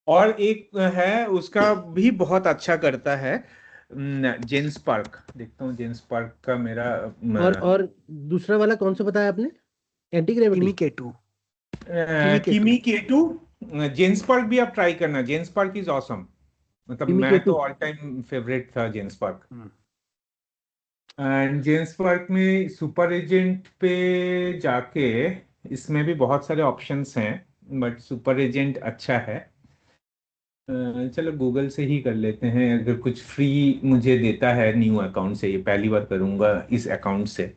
Speaker 2: और एक है उसका भी बहुत अच्छा करता है, जेन्स पार्क। देखता हूँ जेन्स पार्क का मेरा
Speaker 3: और दूसरा वाला कौन सा बताया आपने? Anti gravity?
Speaker 1: किमी के टू। किमी के टू।
Speaker 2: किमी के 2। जेन्स पार्क भी आप ट्राई करना, जेन्स पार्क इज ऑसम। मतलब
Speaker 3: किमी के
Speaker 2: मैं तो
Speaker 3: टू।
Speaker 2: ऑल टाइम फेवरेट था Genspark. And Genspark में सुपर एजेंट पे जाके इसमें भी बहुत सारे ऑप्शंस हैं, बट सुपर एजेंट अच्छा है। चलो गूगल से ही कर लेते हैं, अगर कुछ फ्री मुझे देता है न्यू अकाउंट से, ये पहली बार करूंगा इस अकाउंट से।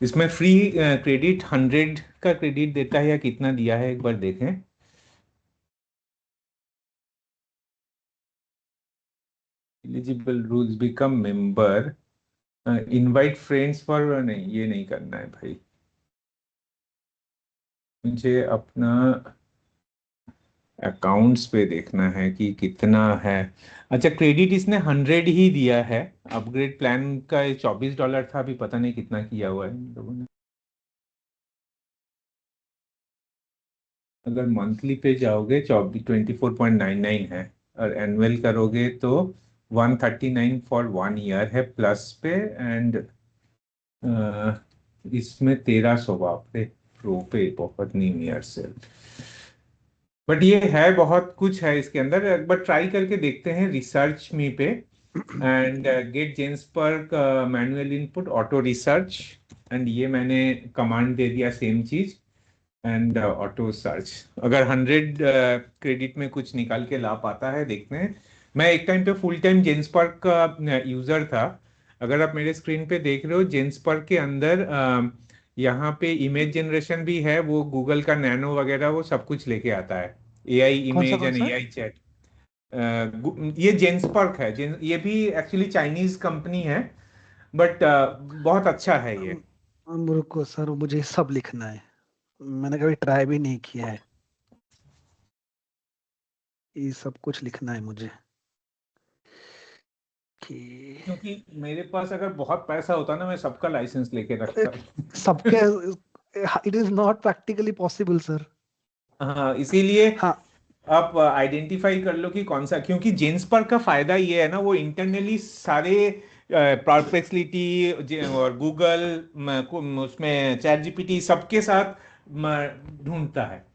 Speaker 2: इसमें फ्री क्रेडिट 100 का क्रेडिट देता है या कितना दिया है एक बार देखें। Eligible rules, become member, invite friends for, नहीं ये नहीं करना है भाई, मुझे अपना अकाउंट्स पे देखना है कि कितना है। अच्छा, क्रेडिट इसने 100 ही दिया है। अपग्रेड प्लान का ये $24 था, अभी पता नहीं कितना किया हुआ है इन लोगों ने। अगर मंथली पे जाओगे 24.99 है, और एनुअल करोगे तो 139 फॉर 1 ईयर है प्लस पे। एंड इसमें 1300, बाप रे, प्रो पे बहुत न्यू ईयर से। बट ये है, बहुत कुछ है इसके अंदर, एक बार ट्राई करके देखते हैं रिसर्च मी पे। एंड गेट जेन्स पर manual input auto research, and ये मैंने कमांड दे दिया सेम चीज, एंड ऑटो सर्च। अगर 100 क्रेडिट में कुछ निकाल के ला पाता है, देखते हैं। मैं एक टाइम पे फुल टाइम जेन्सपर्क का यूजर था। अगर आप मेरे स्क्रीन पे देख रहे हो, जेन्सपर्क के अंदर यहाँ पे इमेज जनरेशन भी है, वो गूगल का नैनो वगैरह वो सब कुछ लेके आता है, एआई इमेज
Speaker 1: कौन
Speaker 2: एंड
Speaker 1: सा?
Speaker 2: AI chat. ये जेन्सपर्क है, ये भी एक्चुअली चाइनीज कंपनी है, बट बहुत अच्छा है ये।
Speaker 1: रुको सर, मुझे सब लिखना है, मैंने कभी ट्राई भी नहीं किया है, ये सब कुछ लिखना है मुझे कि
Speaker 2: क्योंकि मेरे पास अगर बहुत पैसा होता ना, मैं सबका लाइसेंस लेके रखता।
Speaker 1: सबके it is not practically possible sir.
Speaker 2: हाँ, इसीलिए
Speaker 1: हाँ,
Speaker 2: आप आइडेंटिफाई कर लो कि कौन सा, क्योंकि जेन्सपर्क का फायदा ये है ना, वो इंटरनली सारे परप्लेक्सिटी और गूगल उसमें चैट जीपीटी सबके साथ ढूंढता है।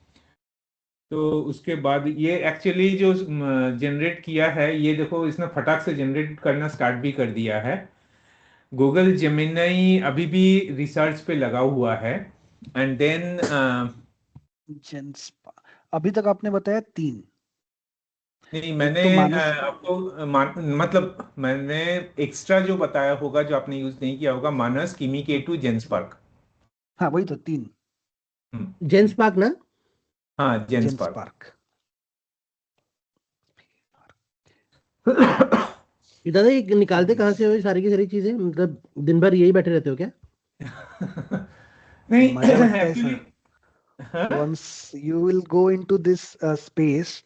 Speaker 2: तो उसके बाद ये एक्चुअली जो जनरेट किया है, ये देखो इसने फटाक से जनरेट करना स्टार्ट भी कर दिया है। गूगल जेमिनी अभी भी रिसर्च पे लगा हुआ है। एंड देन
Speaker 1: जेन्स, अभी तक आपने बताया 3।
Speaker 2: नहीं,
Speaker 1: एक
Speaker 2: मैंने
Speaker 1: तो मानस,
Speaker 2: आपको मतलब मैंने एक्स्ट्रा जो बताया होगा, जो आपने यूज नहीं किया होगा, मानस, किमी के 2, जेन्सपर्क।
Speaker 1: हाँ वही तो 3।
Speaker 3: जेन्स पार्क ना?
Speaker 2: हाँ,
Speaker 1: जेन्स
Speaker 2: जेन्सपर्क।
Speaker 1: पार्क।
Speaker 3: ये दादा, ये निकालते कहाँ से हो ये सारी की सारी चीजें? मतलब दिन भर यही बैठे रहते हो क्या?
Speaker 2: नहीं,
Speaker 1: मजा लगता है
Speaker 2: एक्चुअली।
Speaker 1: सर।
Speaker 2: हाँ।
Speaker 1: Once you will go into this space,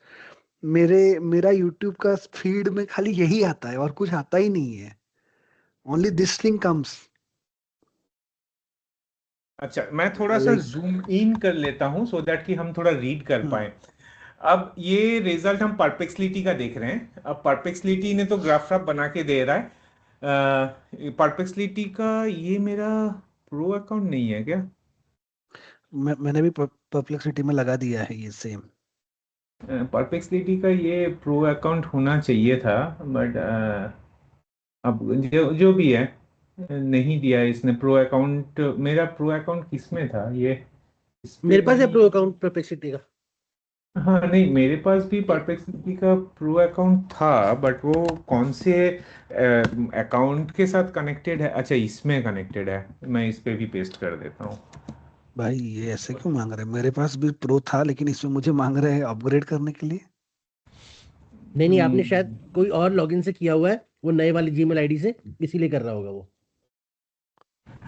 Speaker 1: मेरा यूट्यूब का फीड में खाली यही आता है और कुछ आता ही नहीं है, ओनली दिस थिंग कम्स
Speaker 2: अच्छा, मैं थोड़ा सा
Speaker 1: लाइक।
Speaker 2: जूम इन कर लेता हूं सो दैट कि हम थोड़ा रीड कर पाए। अब ये रिजल्ट हम परप्लेक्सिटी का देख रहे हैं। अब परप्लेक्सिटी ने तो ग्राफ बना के दे रहा है। परप्लेक्सिटी का ये मेरा प्रो अकाउंट नहीं है क्या?
Speaker 1: मैंने भी परप्लेक्सिटी में लगा दिया है ये सेम।
Speaker 2: परप्लेक्सिटी का ये प्रो अकाउंट होना चाहिए था, बट अब जो जो भी है, नहीं दिया है इसने प्रो अकाउंट। मेरा प्रो अकाउंट किस में था ये, इस पे
Speaker 3: मेरे पास है
Speaker 2: नहीं।
Speaker 3: प्रो अकाउंट परप्लेक्सिटी का।
Speaker 2: हाँ नहीं, मेरे पास भी परप्लेक्सिटी का प्रो अकाउंट था, बट वो कौन से अकाउंट के साथ कनेक्टेड है? अच्छा, इसमें कनेक्टेड है। मैं इस पे भी पेस्ट कर देता हूँ।
Speaker 1: भाई ये ऐसे क्यों मांग रहे हैं? मेरे पास भी प्रो था, लेकिन इसमें मुझे मांग रहे हैं अपग्रेड करने के लिए।
Speaker 3: नहीं नहीं, आपने शायद
Speaker 2: हम्म,
Speaker 3: कोई और लॉगिन से किया हुआ है, वो नए वाली जीमेल आईडी से, इसीलिए कर रहा होगा वो।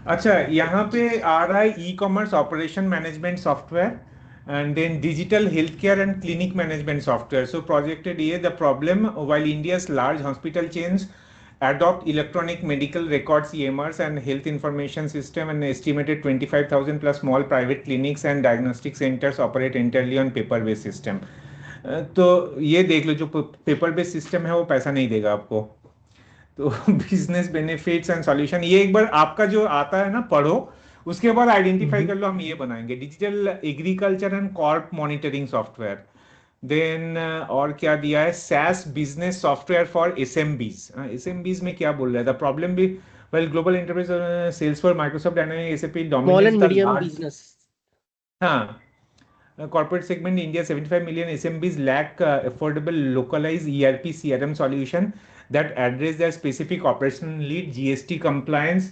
Speaker 2: अच्छा, यहाँ पे आ रहा है e commerce operation management software and then digital healthcare and clinic management software. So projected here, the problem while India's large hospital chains adopt electronic medical records EMRs and health information system, and estimated 25,000 plus small private clinics and diagnostic centers operate entirely on paper based system. तो ये देख लो, जो paper based system है वो पैसा नहीं देगा आपको। तो बिजनेस बेनिफिट्स एंड सॉल्यूशन, ये एक बार आपका जो आता है ना पढ़ो, उसके बाद आइडेंटिफाई
Speaker 1: हम्म।
Speaker 2: कर लो। हम ये बनाएंगे digital agriculture and crop monitoring software. Then और क्या दिया है, SaaS business software for SMBs. SMBs में क्या बोल रहा है, द प्रॉब्लम भी well global enterprise sales for Microsoft dynamic SAP
Speaker 3: small
Speaker 2: dominates
Speaker 3: and
Speaker 2: the
Speaker 3: medium
Speaker 2: large.
Speaker 3: Business.
Speaker 2: हाँ, corporate segment India 75 million SMBs lack affordable localized ERP CRM solution that address their specific operational need, GST compliance,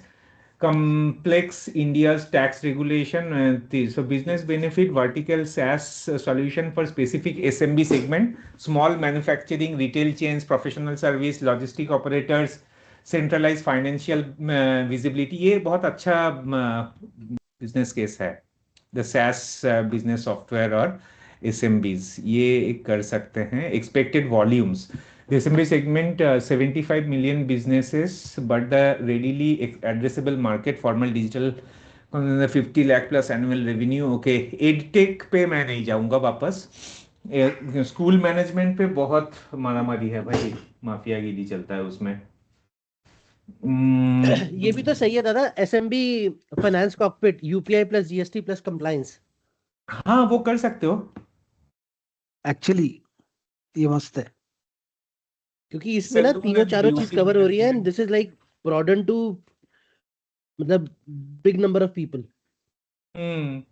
Speaker 2: complex India's tax regulation. So business benefit vertical SaaS solution for specific SMB segment, small manufacturing, retail chains, professional service, logistic operators, centralized financial visibility. ये बहुत अच्छा business case है, the SaaS business software और एसएमबीज ये कर सकते हैं। Expected volumes, the SMB segment 75 million businesses, but the readily addressable market formal digital 50 lakh plus annual revenue. Okay, edtech पे मैं नहीं जाऊंगा वापस। स्कूल मैनेजमेंट पे बहुत मारामारी है भाई, माफियागिरी चलता है उसमें।
Speaker 3: ये भी तो सही है दादा, SMB finance cockpit, UPI plus GST plus compliance.
Speaker 2: हाँ वो कर सकते हो।
Speaker 1: एक्चुअली ये मस्त है।
Speaker 3: क्योंकि इसमें ना
Speaker 2: सैलून
Speaker 3: तीनों
Speaker 2: एंड
Speaker 3: चारों चीज
Speaker 2: ब्यूटी
Speaker 3: कवर हो रही है, and
Speaker 2: management.
Speaker 3: This is like broaden to, मतलब big number of people.
Speaker 2: Hmm,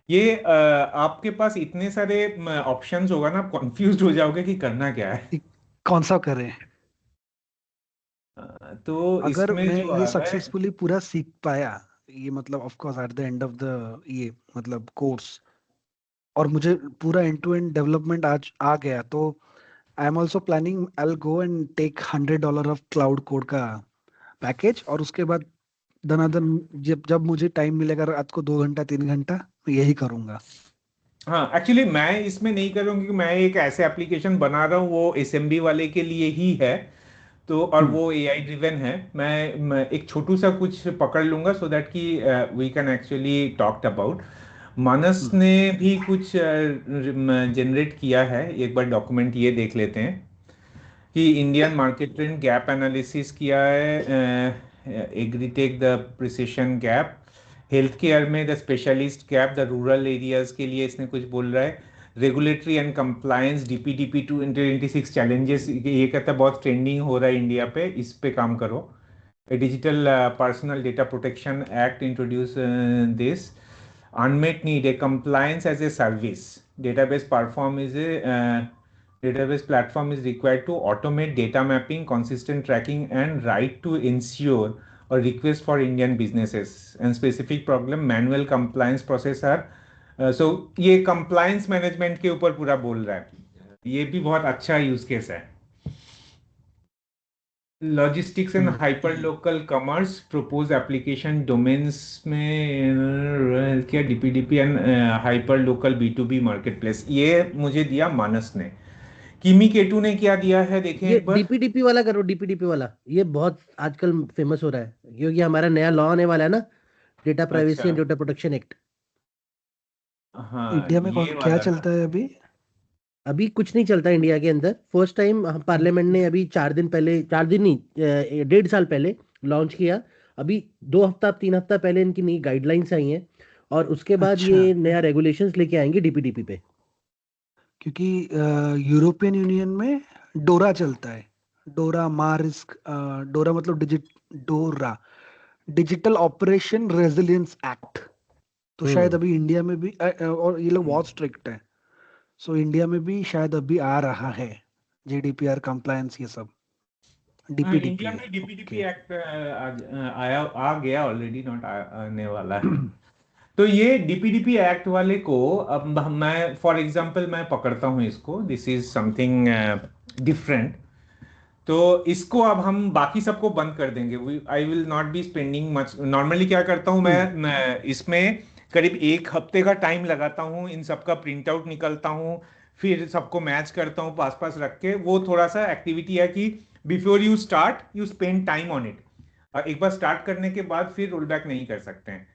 Speaker 2: ये आपके पास इतने सारे ऑप्शंस होगा ना, आप कंफ्यूज हो जाओगे कि करना क्या है।
Speaker 1: कि कौन सा करें?
Speaker 2: तो
Speaker 1: अगर
Speaker 2: इसमें
Speaker 1: मैं
Speaker 2: जो
Speaker 1: ये
Speaker 2: आ रहा है,
Speaker 1: सक्सेसफुली पूरा सीख पाया, ये मतलब of course at the end of the ये मतलब कोर्स, और मुझे पूरा एंड टू एंड डेवलपमेंट आज आ गया, तो I am also planning I will go and take $100 of Claude Code का पैकेज, और उसके बाद दनादन जब जब मुझे टाइम मिलेगा रात को 2 घंटा 3 घंटा, मैं यही करूंगा।
Speaker 2: हाँ एक्चुअली मैं इसमें नहीं करूँगी क्योंकि मैं एक ऐसे एप्लीकेशन बना रहा हूँ वो एसएमबी वाले के लिए ही है। तो और
Speaker 1: हम्म।
Speaker 2: वो एआई ड्रिवन है। मैं एक छोटू सा कुछ पकड़ लूंगा सो दैट कि we can actually talked about. Manas
Speaker 1: हम्म।
Speaker 2: ने भी कुछ जनरेट किया है, एक बार डॉक्यूमेंट ये देख लेते हैं कि Indian market trend gap analysis किया है, agritech the precision gap, health care में the specialist gap, the rural areas के लिए इसने कुछ बोल रहा है, regulatory and compliance DPDP 2026 challenges, ये कहता है बहुत ट्रेंडिंग हो रहा है इंडिया पे, इस पे काम करो। Digital personal data protection act introduce this, unmet need a compliance as a service, database platform is a database platform is required to automate data mapping, consistent tracking and right to ensure or request for Indian businesses, and specific problem manual compliance process are so ये compliance management के ऊपर पूरा बोल रहा है। ये भी बहुत अच्छा यूज केस है। Logistics and
Speaker 1: hmm.
Speaker 2: Hyperlocal commerce propose application domains में क्या, DPDP and hyperlocal B to B marketplace, ये मुझे दिया मानस ने। किमी केटू ने क्या दिया है देखें
Speaker 3: ये
Speaker 2: एक बार।
Speaker 3: डीपीडीपी वाला करो, डीपीडीपी वाला ये बहुत आजकल फेमस हो रहा है, क्योंकि हमारा नया लॉ आने वाला है ना, डेटा प्राइवेसी
Speaker 2: अच्छा,
Speaker 3: एंड डेटा प्रोटेक्शन एक्ट।
Speaker 2: हाँ
Speaker 1: इंडिया में
Speaker 2: ये
Speaker 1: कौन क्या
Speaker 2: वाला ना।
Speaker 1: चलता है अभी?
Speaker 3: अभी कुछ नहीं चलता इंडिया के अंदर, फर्स्ट टाइम पार्लियामेंट ने अभी 4 दिन पहले, 4 दिन नहीं, 1.5 साल पहले लॉन्च किया। अभी 2 हफ्ता 3 हफ्ता पहले इनकी नई गाइडलाइंस आई हैं, और उसके बाद
Speaker 1: अच्छा।
Speaker 3: ये नया रेगुलेशंस लेके आएंगे डीपीडीपी पे।
Speaker 1: क्योंकि यूरोपियन यूनियन में डोरा चलता है, डोरा मारिस्क, डोरा मतलब डोरा डिजिटल ऑपरेशन रेजिलियंस एक्ट। तो शायद अभी इंडिया में भी और ये लोग बहुत स्ट्रिक्ट है, सो इंडिया में भी शायद अभी आ रहा है जीडीपीआर कंप्लायंस, ये सब
Speaker 2: इंडिया
Speaker 1: डीपीडीपी
Speaker 2: में
Speaker 1: है।
Speaker 2: DPDP
Speaker 1: okay.
Speaker 2: एक्ट आया आ गया ऑलरेडी, नॉट आने वाला है। तो ये डीपीडीपी एक्ट वाले को अब मैं फॉर एग्जांपल मैं पकड़ता हूँ इसको, दिस इज समथिंग डिफरेंट। तो इसको अब हम बाकी सबको बंद कर देंगे। I will not be spending much. Normally क्या करता हूँ मैं इसमें करीब एक हफ्ते का टाइम लगाता हूँ, इन सबका प्रिंट आउट निकलता हूँ, फिर सबको मैच करता हूँ पास पास रख के। वो थोड़ा सा एक्टिविटी है कि before you start you spend time on it. एक बार स्टार्ट करने के बाद फिर रोल बैक नहीं कर सकते हैं।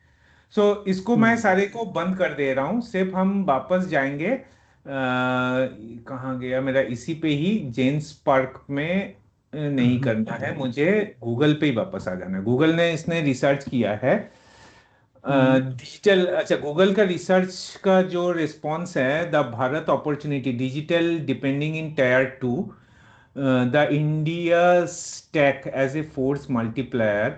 Speaker 2: इसको मैं सारे को बंद कर दे रहा हूँ, सिर्फ हम वापस जाएंगे कहाँ गया मेरा, इसी पे ही जेम्स पार्क में नहीं करना है मुझे, गूगल पे ही वापस आ जाना है। गूगल ने इसने रिसर्च किया है डिजिटल, अच्छा गूगल का रिसर्च का जो रिस्पॉन्स है, the Bharat opportunity digital depending in tier 2, the India stack as a force multiplier,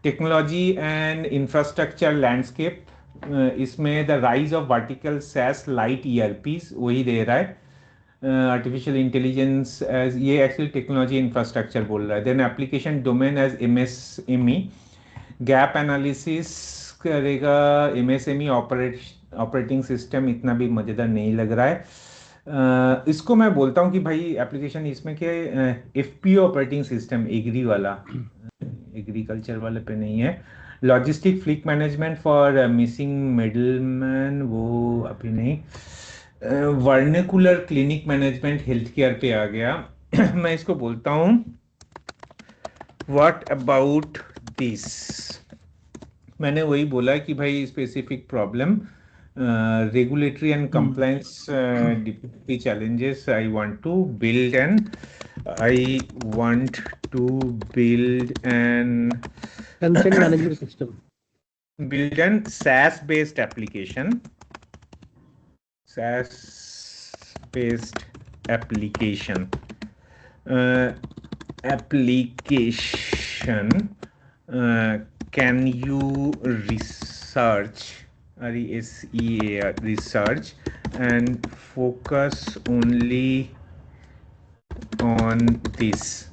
Speaker 2: technology and infrastructure landscape, इसमें the rise of vertical SaaS light ERPs वही दे रहा है, आर्टिफिशियल इंटेलिजेंस एज, ये एक्चुअली टेक्नोलॉजी इंफ्रास्ट्रक्चर बोल रहा है, then application domain as MSME, gap analysis करेगा एमएसएमई, ऑपरेटिंग सिस्टम इतना भी मजेदार नहीं लग रहा है। इसको मैं बोलता हूँ कि भाई एप्लीकेशन इसमें के एफपीओ ऑपरेटिंग सिस्टम, एग्री वाला, एग्रीकल्चर वाले पे नहीं है। Logistic fleet management for missing middleman, वो अभी नहीं। Vernacular clinic management health care पे आ गया। मैं इसको बोलता हूँ व्हाट अबाउट दिस। मैंने वही बोला कि भाई specific problem, regulatory and compliance difficulty challenges, I want to build an
Speaker 3: consent management system,
Speaker 2: build an SaaS based application, SaaS based application, can you research, research and focus only on this.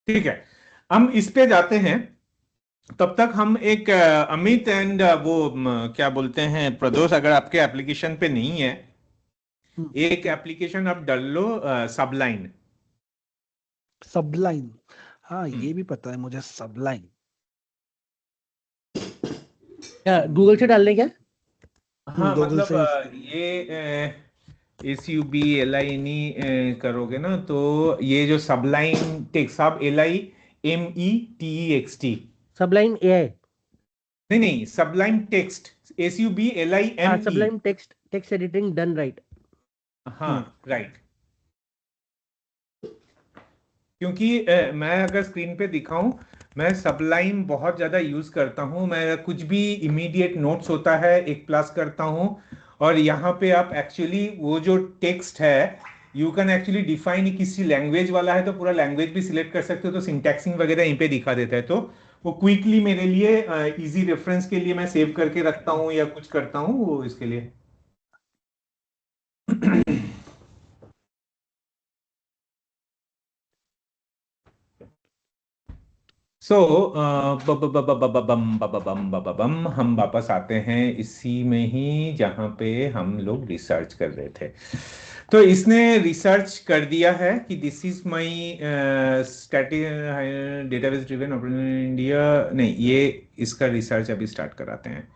Speaker 2: ठीक है, हम इस पे जाते हैं। तब तक हम एक अमित एंड वो क्या बोलते हैं प्रदोष, अगर आपके एप्लीकेशन पे नहीं है, एक एप्लीकेशन आप डाल लो, सबलाइन।
Speaker 1: सबलाइन, हाँ ये भी पता है मुझे, सबलाइन।
Speaker 3: क्या गूगल से डालने क्या?
Speaker 2: हाँ
Speaker 1: गूगल
Speaker 2: मतलब
Speaker 1: से
Speaker 2: ये SUBLINE करोगे ना, तो ये जो सबलाइन टेक्स्ट, सब LIMETEXT,
Speaker 3: सबलाइन एआई,
Speaker 2: नहीं नहीं, सबलाइन टेक्स्ट,
Speaker 3: हाँ
Speaker 2: SUBLIME,
Speaker 3: सबलाइन text editing done right.
Speaker 2: हाँ राइट। क्योंकि मैं अगर स्क्रीन पे दिखाऊं, मैं सबलाइन बहुत ज्यादा यूज करता हूं। मैं कुछ भी इमीडिएट नोट्स होता है एक प्लस करता हूं, और यहाँ पे आप एक्चुअली वो जो टेक्स्ट है, यू कैन एक्चुअली डिफाइन, किसी लैंग्वेज वाला है तो पूरा लैंग्वेज भी सिलेक्ट कर सकते हो, तो सिंटैक्सिंग वगैरह यहीं पे दिखा देता है। तो वो क्विकली मेरे लिए इजी रेफरेंस के लिए मैं सेव करके रखता हूँ या कुछ करता हूँ वो इसके लिए। सो हम वापस आते हैं इसी में ही जहां पे हम लोग रिसर्च कर रहे थे। तो इसने रिसर्च कर दिया है कि this is my static database driven operation in India. नहीं, ये इसका रिसर्च अभी स्टार्ट कराते हैं।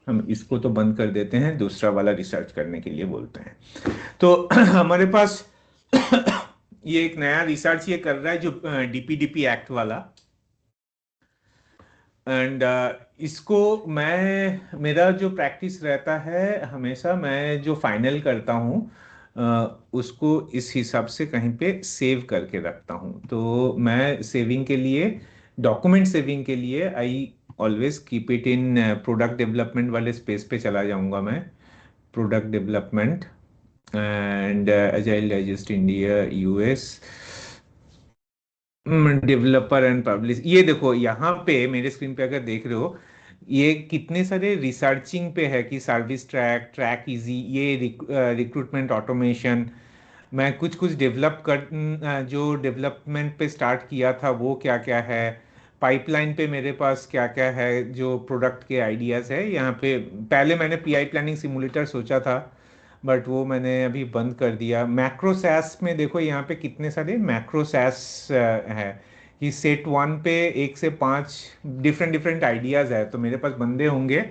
Speaker 2: हम इसको तो बंद कर देते हैं, दूसरा वाला रिसर्च करने के लिए बोलते हैं। तो हमारे पास ये एक नया रिसर्च ये कर रहा है जो डीपीडीपी एक्ट वाला। एंड इसको मेरा जो प्रैक्टिस रहता है, हमेशा मैं जो फाइनल करता हूँ उसको इस हिसाब से कहीं पे सेव करके रखता हूँ। तो मैं सेविंग के लिए, डॉक्यूमेंट सेविंग के लिए I always keep it in product development वाले स्पेस पे चला जाऊंगा मैं। Product development and agile digest India US developer and publish. ये देखो यहाँ पे मेरे स्क्रीन पे अगर देख रहे हो, ये कितने सारे रिसर्चिंग पे है कि सर्विस ट्रैक, ट्रैक इजी, ये रिक्रूटमेंट ऑटोमेशन। मैं कुछ कुछ डेवलप कर जो डेवलपमेंट पे स्टार्ट किया था वो क्या क्या है, पाइपलाइन पे मेरे पास क्या क्या है, जो प्रोडक्ट के आइडियाज है यहाँ पे। पहले मैंने पीआई प्लानिंग सिमुलेटर सोचा था, बट वो मैंने अभी बंद कर दिया। मैक्रो सैस में देखो यहाँ पे कितने सारे मैक्रो सैस है कि सेट 1 पे 1 से 5 डिफरेंट डिफरेंट आइडियाज है। तो मेरे पास बंदे होंगे,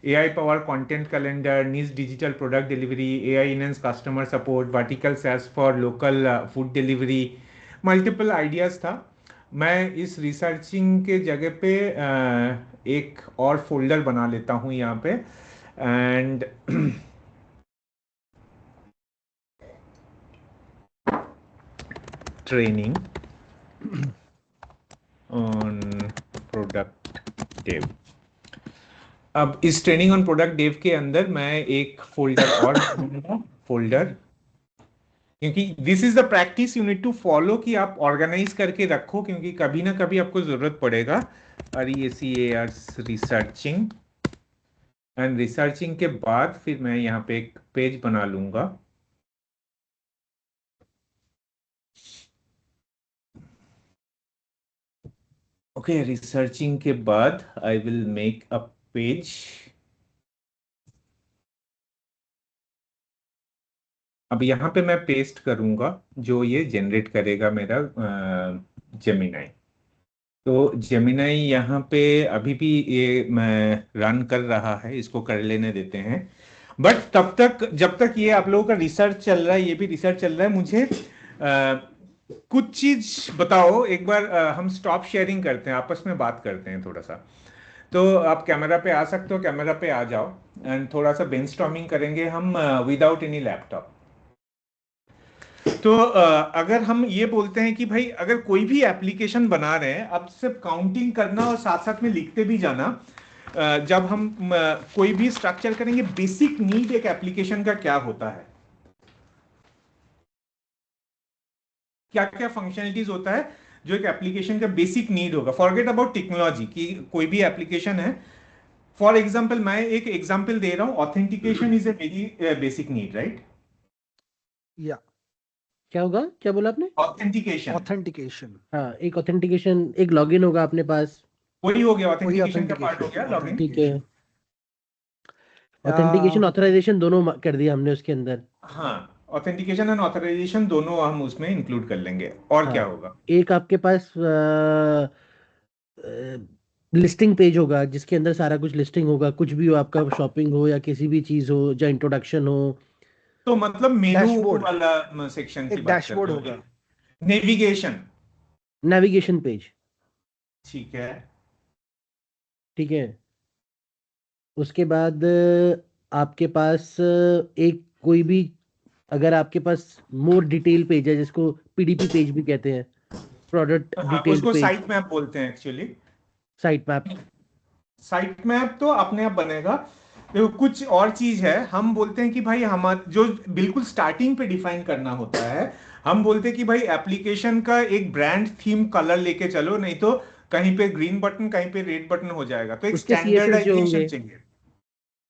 Speaker 2: AI power content calendar, niche digital product delivery, AI enhance customer support, vertical SaaS for local food delivery, multiple ideas था। मैं इस रिसर्चिंग के जगह पे एक और फोल्डर बना लेता हूँ यहाँ पे, and training on product dev. अब इस ट्रेनिंग ऑन प्रोडक्ट डेव के अंदर मैं एक फोल्डर और बनाऊंगा, फोल्डर, क्योंकि this is the practice you need to follow कि आप ऑर्गेनाइज करके रखो, क्योंकि कभी ना कभी आपको जरूरत पड़ेगा। रिसर्चिंग एंड रिसर्चिंग के बाद फिर मैं यहाँ पे एक पेज बना लूंगा। ओके, रिसर्चिंग के बाद I will make a page. अब यहाँ पे मैं पेस्ट करूंगा जो ये जनरेट करेगा मेरा जेमिनाई। तो जेमिनाई यहाँ पे अभी भी ये मैं रन कर रहा है, इसको कर लेने देते हैं। बट तब तक, जब तक ये आप लोगों का रिसर्च चल रहा है, ये भी रिसर्च चल रहा है, मुझे कुछ चीज बताओ। एक बार हम स्टॉप शेयरिंग करते हैं, आपस में बात करते हैं थोड़ा सा। तो आप कैमरा पे आ सकते हो, कैमरा पे आ जाओ, एंड थोड़ा सा ब्रेनस्टॉर्मिंग करेंगे हम विदाउट एनी लैपटॉप। तो अगर हम ये बोलते हैं कि भाई अगर कोई भी एप्लीकेशन बना रहे हैं, अब सिर्फ काउंटिंग करना और साथ साथ में लिखते भी जाना। जब हम कोई भी स्ट्रक्चर करेंगे, बेसिक नीड एक एप्लीकेशन का क्या होता है, क्या क्या फंक्शनलिटीज होता है जो एक एप्लीकेशन का बेसिक नीड होगा। फॉरगेट अबाउट टेक्नोलॉजी कि कोई भी एप्लीकेशन है। फॉर एग्जाम्पल, मैं एक एग्जाम्पल दे रहा हूं, authentication is a very basic need, right?
Speaker 1: या
Speaker 3: क्या होगा, क्या बोला आपने?
Speaker 2: ऑथेंटिकेशन।
Speaker 1: ऑथेंटिकेशन,
Speaker 3: हाँ, एक ऑथेंटिकेशन, एक लॉगिन होगा अपने पास।
Speaker 2: वही हो गया,
Speaker 1: वही
Speaker 2: ऑथेंटिकेशन का पार्ट हो गया लॉगिन।
Speaker 3: ठीक है,
Speaker 1: ऑथेंटिकेशन।
Speaker 3: ऑथेंटिकेशन ऑथराइजेशन दोनों कर दिया हमने उसके अंदर।
Speaker 2: हाँ, ऑथेंटिकेशन एंड ऑथराइजेशन दोनों हम उसमें इंक्लूड कर लेंगे। और क्या
Speaker 3: हाँ,
Speaker 2: होगा?
Speaker 3: एक आपके पास लिस्टिंग पेज होगा जिसके अंदर सारा कुछ लिस्टिंग होगा, कुछ भी हो, आपका शॉपिंग हो या किसी भी चीज हो, या इंट्रोडक्शन हो।
Speaker 2: तो मतलब मेनू
Speaker 1: डैशबोर्ड,
Speaker 2: वाला सेक्शन की
Speaker 1: एक
Speaker 2: बात कर
Speaker 1: डैशबोर्ड
Speaker 2: रहे
Speaker 1: होगा।
Speaker 2: हो? नेविगेशन।
Speaker 3: Navigation page.
Speaker 2: ठीक है।
Speaker 3: ठीक है, उसके बाद आपके पास एक कोई भी, अगर आपके पास मोर डिटेल पेज है जिसको पीडीपी पेज भी कहते हैं, प्रोडक्ट
Speaker 2: हाँ,
Speaker 3: डिटेल्ड
Speaker 2: उसको
Speaker 3: पेज,
Speaker 2: साइट मैप बोलते हैं actually.
Speaker 3: Site map.
Speaker 2: Site map तो अपने आप बनेगा। देखो, कुछ और चीज है, हम बोलते हैं कि भाई हम जो बिल्कुल स्टार्टिंग पे डिफाइन करना होता है, हम बोलते हैं कि भाई एप्लीकेशन का एक ब्रांड थीम कलर लेके चलो, नहीं तो कहीं पे ग्रीन बटन, कहीं पे रेड बटन हो जाएगा। तो एक
Speaker 3: उसके सीएसएस जो
Speaker 2: स्टैंडर्डाइजेशन
Speaker 3: होंगे।
Speaker 2: चाहिए।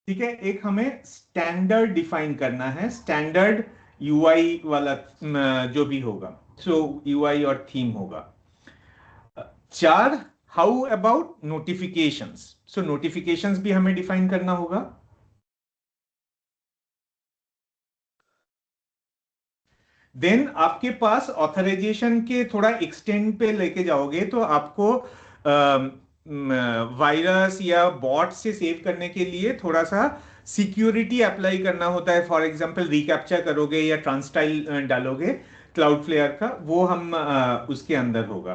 Speaker 2: ठीक है, एक हमें स्टैंडर्ड डिफाइन करना है, स्टैंडर्ड यूआई वाला जो भी होगा, सो यूआई और थीम होगा। 4, how about notifications? So notifications भी हमें डिफाइन करना होगा। देन आपके पास ऑथराइजेशन के थोड़ा एक्सटेंड पे लेके जाओगे तो आपको वायरस या बॉट से सेव करने के लिए थोड़ा सा सिक्योरिटी अप्लाई करना होता है। फॉर एग्जांपल रिकैप्चर करोगे या ट्रांसटाइल डालोगे क्लाउडफ्लेयर का, वो हम उसके अंदर होगा।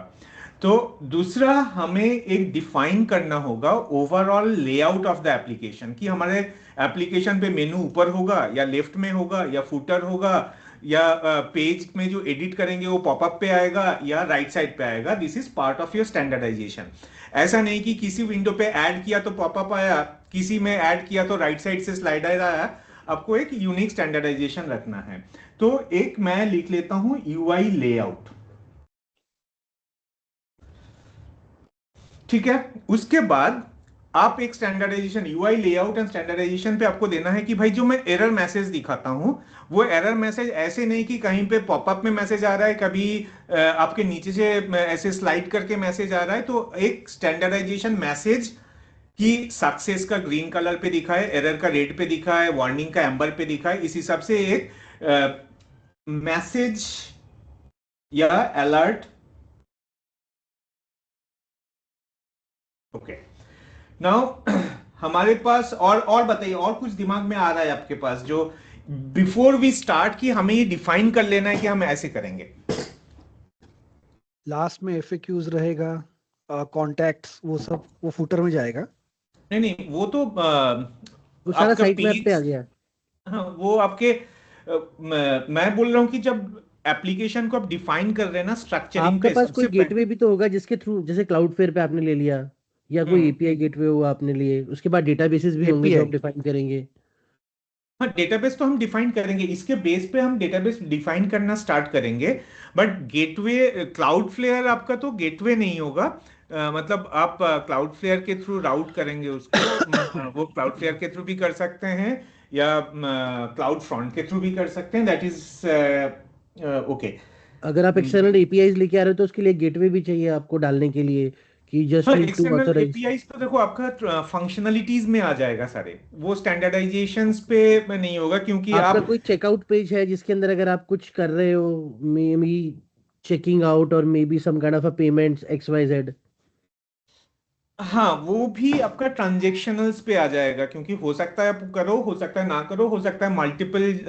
Speaker 2: तो दूसरा, हमें एक डिफाइन करना होगा overall layout of the application, कि हमारे एप्लीकेशन पे मेनू ऊपर होगा या लेफ्ट में होगा या फुटर होगा, या पेज में जो एडिट करेंगे वो पॉपअप पे आएगा या राइट साइड पे आएगा। This is part of your standardisation. ऐसा नहीं कि किसी विंडो पे ऐड किया तो पॉपअप आया, किसी में ऐड किया तो राइट साइड से स्लाइडर आया। आपको एक यूनिक स्टैंडर्डाइजेशन रखना है। तो एक मैं लिख लेता हूं यूआई लेआउट, ठीक है। उसके बाद आप एक standardisation, UI layout and standardisation पे आपको देना है कि भाई जो मैं एरर मैसेज दिखाता हूं, वो एरर मैसेज ऐसे नहीं कि कहीं पे पॉपअप में मैसेज आ रहा है, कभी आपके नीचे से ऐसे स्लाइड करके मैसेज आ रहा है। तो एक स्टैंडर्डाइजेशन मैसेज कि सक्सेस का ग्रीन कलर पे दिखा है, एरर का रेड पे दिखा है, वार्निंग का एम्बर पे दिखा है, इस हिसाब से एक मैसेज या अलर्ट। ओके, नाउ हमारे पास और बताइए, और कुछ दिमाग में आ रहा है आपके पास जो बिफोर वी स्टार्ट, कि हमें ये डिफाइन कर लेना है कि हम ऐसे करेंगे।
Speaker 1: लास्ट में एफएक्यूज रहेगा, कॉन्टैक्ट्स, वो सब वो फुटर में जाएगा।
Speaker 2: नहीं नहीं, वो तो
Speaker 3: वो सारा
Speaker 2: आपका
Speaker 3: साइट मैप पे आ
Speaker 2: पेज,
Speaker 3: गया।
Speaker 2: हाँ वो आपके मैं बोल रहा हूँ कि जब एप्लीकेशन को आप डिफाइन कर रहे हैं ना स्ट्रक्चरिंग
Speaker 3: आपका
Speaker 2: पे,
Speaker 3: पास कोई
Speaker 2: सबसे
Speaker 3: गेटवे भी तो होगा जिसके थ्रू, जैसे क्लाउडफ्लेयर पे आपने ले लिया, या कोई
Speaker 2: हम्म,
Speaker 3: एपीआई गेटवे हुआ आपने लिए, उसके बाद डेटाबेसेस भी होंगे जो
Speaker 1: एपीआई।
Speaker 3: आप डिफाइन करेंगे।
Speaker 2: हाँ डेटाबेस तो हम डिफाइन करेंगे, इसके बेस पे हम डेटाबेस डिफाइन करना स्टार्ट करेंगे। बट गेटवे, क्लाउडफ्लेयर आपका तो गेटवे नहीं होगा। मतलब आप क्लाउडफ्लेयर के थ्रू राउट करेंगे उसको। वो क्लाउडफ्लेयर के थ्रू भी कर सकते हैं या क्लाउड फ्रंट के थ्रू भी कर सकते हैं, दैट इज ओके।
Speaker 3: अगर आप एक्सटर्नल एपीआईज लेके आ रहे हो तो उसके लिए गेटवे भी चाहिए आपको डालने के लिए, कि जस्ट
Speaker 2: हाँ
Speaker 3: need to
Speaker 2: external
Speaker 3: authorise.
Speaker 2: APIs तो देखो आपका फंक्शनलिटीज में आ जाएगा सारे, वो स्टैंडर्डाइजेशंस पे नहीं होगा क्योंकि
Speaker 3: आपका
Speaker 2: आप,
Speaker 3: कोई चेकआउट पेज है जिसके अंदर अगर आप कुछ कर रहे हो, मे बी चेकिंग आउट और maybe some kind of a payments X Y Z.
Speaker 2: हाँ वो भी आपका ट्रांजेक्शनल्स पे आ जाएगा, क्योंकि हो सकता है आप करो, हो सकता है ना करो, हो सकता है मल्टीपल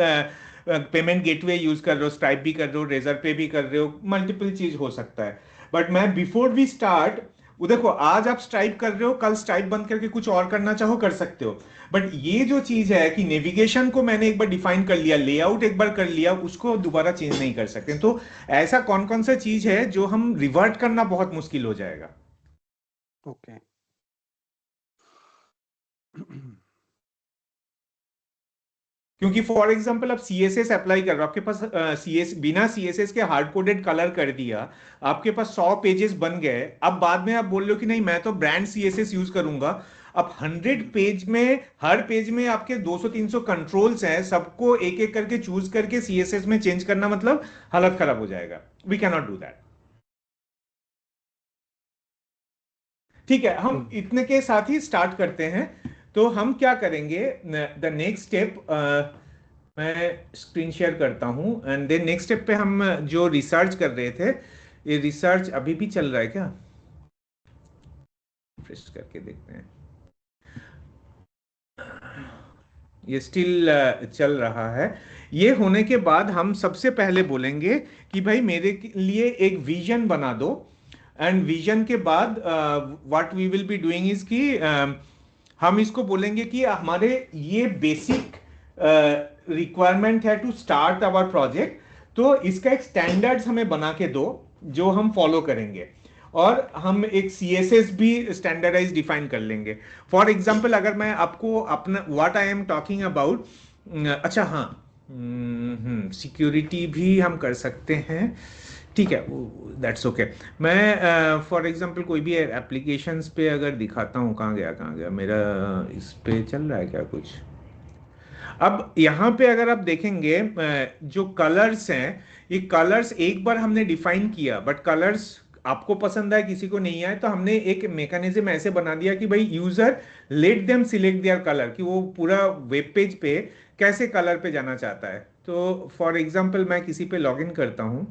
Speaker 2: पेमेंट गेटवे यूज कर रहे हो, स्ट्राइप भी कर रहे हो, रेजर पे भी कर रहे हो, मल्टीपल चीज हो सकता है। बट मैं बिफोर वी स्टार्ट, वो देखो आज आप स्ट्राइप कर रहे हो, कल स्ट्राइप बंद करके कुछ और करना चाहो कर सकते हो। बट ये जो चीज है कि नेविगेशन को मैंने एक बार डिफाइन कर लिया, लेआउट एक बार कर लिया, उसको दोबारा चेंज नहीं कर सकते। तो ऐसा कौन कौन सा चीज है जो हम रिवर्ट करना बहुत मुश्किल हो जाएगा।
Speaker 1: ओके।
Speaker 2: क्योंकि फॉर एग्जांपल आप सीएसएस अप्लाई कर रहे हो, आपके पास सीएस, बिना सीएसएस के हार्ड कोडेड कलर कर दिया, आपके पास 100 पेजेस बन गए। अब बाद में आप बोल रहे हो कि नहीं मैं तो ब्रांड सीएसएस यूज करूंगा। अब 100 पेज में, हर पेज में आपके 200-300 कंट्रोल्स हैं, सबको एक एक करके चूज करके सीएसएस में चेंज करना, मतलब हालत खराब हो जाएगा। We can not do that. ठीक है, हम इतने के साथ ही स्टार्ट करते हैं। तो हम क्या करेंगे, द नेक्स्ट स्टेप, मैं स्क्रीन शेयर करता हूं, एंड देन नेक्स्ट स्टेप पे हम जो रिसर्च कर रहे थे, ये रिसर्च अभी भी चल रहा है क्या, रिफ्रेश करके देखते हैं। ये स्टिल चल रहा है। ये होने के बाद हम सबसे पहले बोलेंगे कि भाई मेरे लिए एक विजन बना दो। एंड विजन के बाद what we will be doing is कि हम इसको बोलेंगे कि हमारे ये बेसिक रिक्वायरमेंट है टू स्टार्ट आवर प्रोजेक्ट। तो इसका एक स्टैंडर्ड्स हमें बना के दो जो हम फॉलो करेंगे, और हम एक सीएसएस भी स्टैंडर्डाइज डिफाइन कर लेंगे। फॉर एग्जाम्पल अगर मैं आपको अपना what I am talking about, अच्छा हाँ, सिक्योरिटी भी हम कर सकते हैं, ठीक है, दैट्स ओके। मैं फॉर एग्जांपल कोई भी एप्लीकेशंस पे अगर दिखाता हूँ, कहाँ गया मेरा, इस पे चल रहा है क्या कुछ। अब यहाँ पे अगर आप देखेंगे जो कलर्स हैं, ये कलर्स एक बार हमने डिफाइन किया, बट कलर्स आपको पसंद आए किसी को नहीं आए, तो हमने एक मैकेनिज्म ऐसे बना दिया कि भाई user let them select their colour, कि वो पूरा वेब पेज पे कैसे कलर पे जाना चाहता है। तो फॉर एग्जांपल मैं किसी पे लॉगिन करता हूं,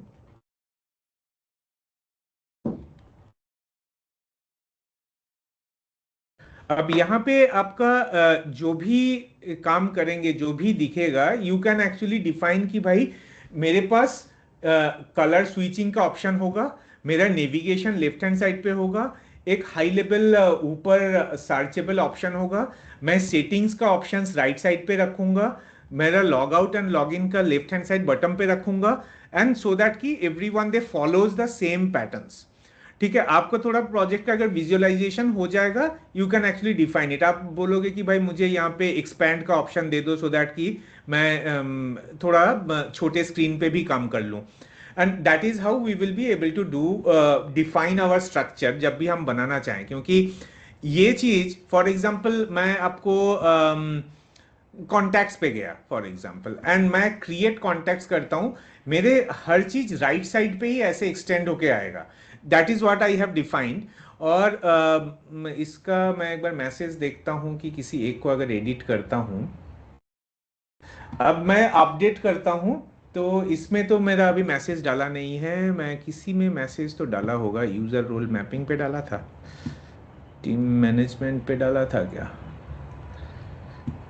Speaker 2: अब यहाँ पे आपका जो भी काम करेंगे, जो भी दिखेगा, यू कैन एक्चुअली डिफाइन कि भाई मेरे पास कलर स्विचिंग का ऑप्शन होगा, मेरा नेविगेशन लेफ्ट हैंड साइड पे होगा, एक हाई लेवल ऊपर सर्चेबल ऑप्शन होगा, मैं सेटिंग्स का ऑप्शंस राइट साइड पे रखूंगा, मेरा log out and log in का लेफ्ट हैंड साइड बटन पे रखूंगा, एंड सो दैट कि everyone they follows the same patterns. ठीक है, आपको थोड़ा प्रोजेक्ट का अगर विजुअलाइजेशन हो जाएगा, you can actually define it. आप बोलोगे कि भाई मुझे यहाँ पे एक्सपैंड का ऑप्शन दे दो सो दैट कि मैं थोड़ा छोटे स्क्रीन पे भी काम कर लूँ, and that is how we will be able to do define our structure जब भी हम बनाना चाहें। क्योंकि ये चीज, फॉर एग्जाम्पल मैं आपको कॉन्टैक्ट्स पे गया फॉर एग्जांपल, एंड मैं क्रिएट कॉन्टैक्ट्स करता हूं, मेरे हर चीज राइट साइड पे ही ऐसे एक्सटेंड होके आएगा। That is what I have defined. और इसका मैं एक बार मैसेज देखता हूं कि किसी एक को अगर एडिट करता हूं, अब मैं अपडेट करता हूं, तो इसमें तो मेरा अभी मैसेज डाला नहीं है, मैं किसी में मैसेज तो डाला होगा, यूजर रोल मैपिंग पे डाला था, टीम मैनेजमेंट पे डाला था क्या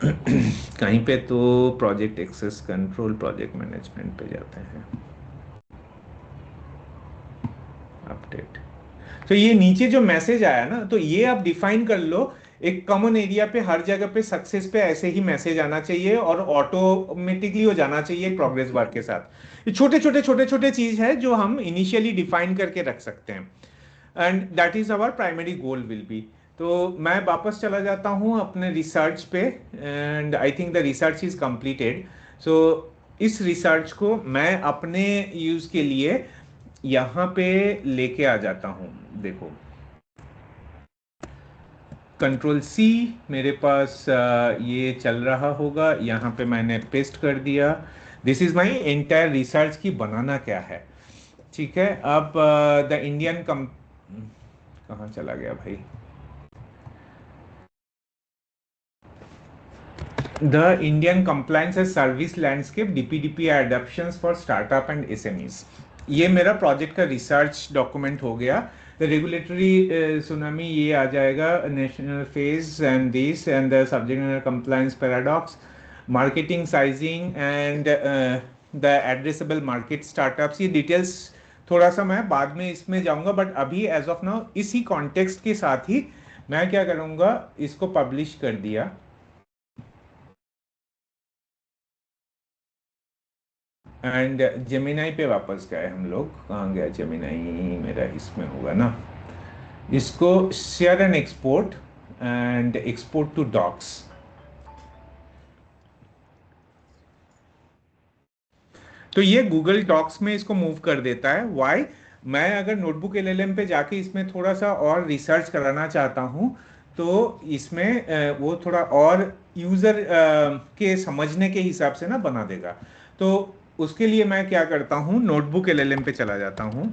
Speaker 2: कहीं पे, तो project access control project management पे जाते हैं, अपडेट। तो ये नीचे जो मैसेज आया ना, तो ये आप डिफाइन कर लो, एक कॉमन एरिया पे हर जगह पे सक्सेस पे ऐसे ही मैसेज आना चाहिए और ऑटोमेटिकली हो जाना चाहिए प्रोग्रेस बार के साथ। ये छोटे छोटे चीज है जो हम इनिशियली डिफाइन करके रख सकते हैं, and that is our primary goal will be. तो मैं वापस चला जाता हूं अपने रिसर्च पे, and I think the research is completed. So इस रिसर्च को मैं अपने यूज के लिए यहां पे लेके आ जाता हूं। देखो, कंट्रोल सी, मेरे पास ये चल रहा होगा, यहाँ पे मैंने पेस्ट कर दिया। This is my entire research की बनाना क्या है। ठीक है, अब द इंडियन कहाँ चला गया भाई, the Indian compliance and service landscape DPDP adoptions for startup and SMEs, ये मेरा प्रोजेक्ट का रिसर्च डॉक्यूमेंट हो गया। द रेगुलेटरी सुनामी ये आ जाएगा, national phase and this and the subject compliance paradox, marketing sizing and the addressable market startups. ये details थोड़ा सा मैं बाद में इसमें जाऊंगा, बट अभी एज ऑफ नाउ इसी कॉन्टेक्स्ट के साथ ही मैं क्या करूंगा, इसको पब्लिश कर दिया। एंड जेमिनाई पे वापस गए हम लोग, कहाँ गया जेमिनाई, मेरा इसमें होगा ना, इसको share and export to docs. तो ये गूगल डॉक्स में इसको मूव कर देता है। व्हाई, मैं अगर नोटबुक एलएलएम पे जाके इसमें थोड़ा सा और रिसर्च कराना चाहता हूं, तो इसमें वो थोड़ा और यूजर के समझने के हिसाब से ना बना देगा। तो उसके लिए मैं क्या करता हूं, नोटबुक एलएलएम पे चला जाता हूं,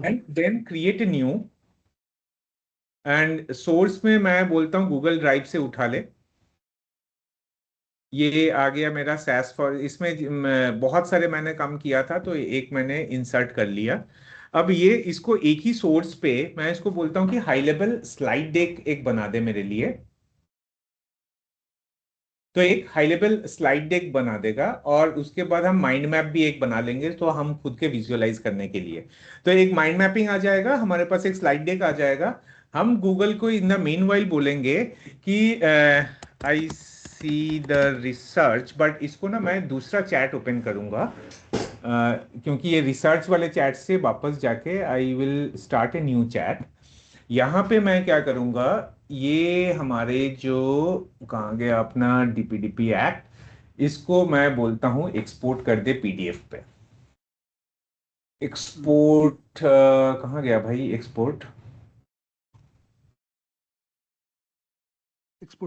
Speaker 2: and then create a new, and source में मैं बोलता हूं गूगल ड्राइव से उठा ले। ये आ गया मेरा सैस फॉर, इसमें बहुत सारे मैंने काम किया था, तो एक मैंने इंसर्ट कर लिया। अब ये इसको एक ही सोर्स पे मैं इसको बोलता हूं कि हाई लेवल स्लाइड डेक एक बना दे मेरे लिए, तो एक हाई लेवल स्लाइड डेक बना देगा, और उसके बाद हम माइंड मैप भी एक बना लेंगे, तो हम खुद के विजुअलाइज करने के लिए। तो एक माइंड मैपिंग आ जाएगा हमारे पास, एक स्लाइड डेक आ जाएगा। हम गूगल को इन द मेन वाइल बोलेंगे कि आई सी द रिसर्च, बट इसको ना मैं दूसरा चैट ओपन करूंगा, क्योंकि ये रिसर्च वाले चैट से वापस जाके I will start a new chat. यहाँ पे मैं क्या करूंगा, ये हमारे जो कहाँ गया अपना डीपीडीपी एक्ट, इसको मैं बोलता हूं एक्सपोर्ट कर दे पीडीएफ पे। एक्सपोर्ट कहाँ गया भाई, एक्सपोर्ट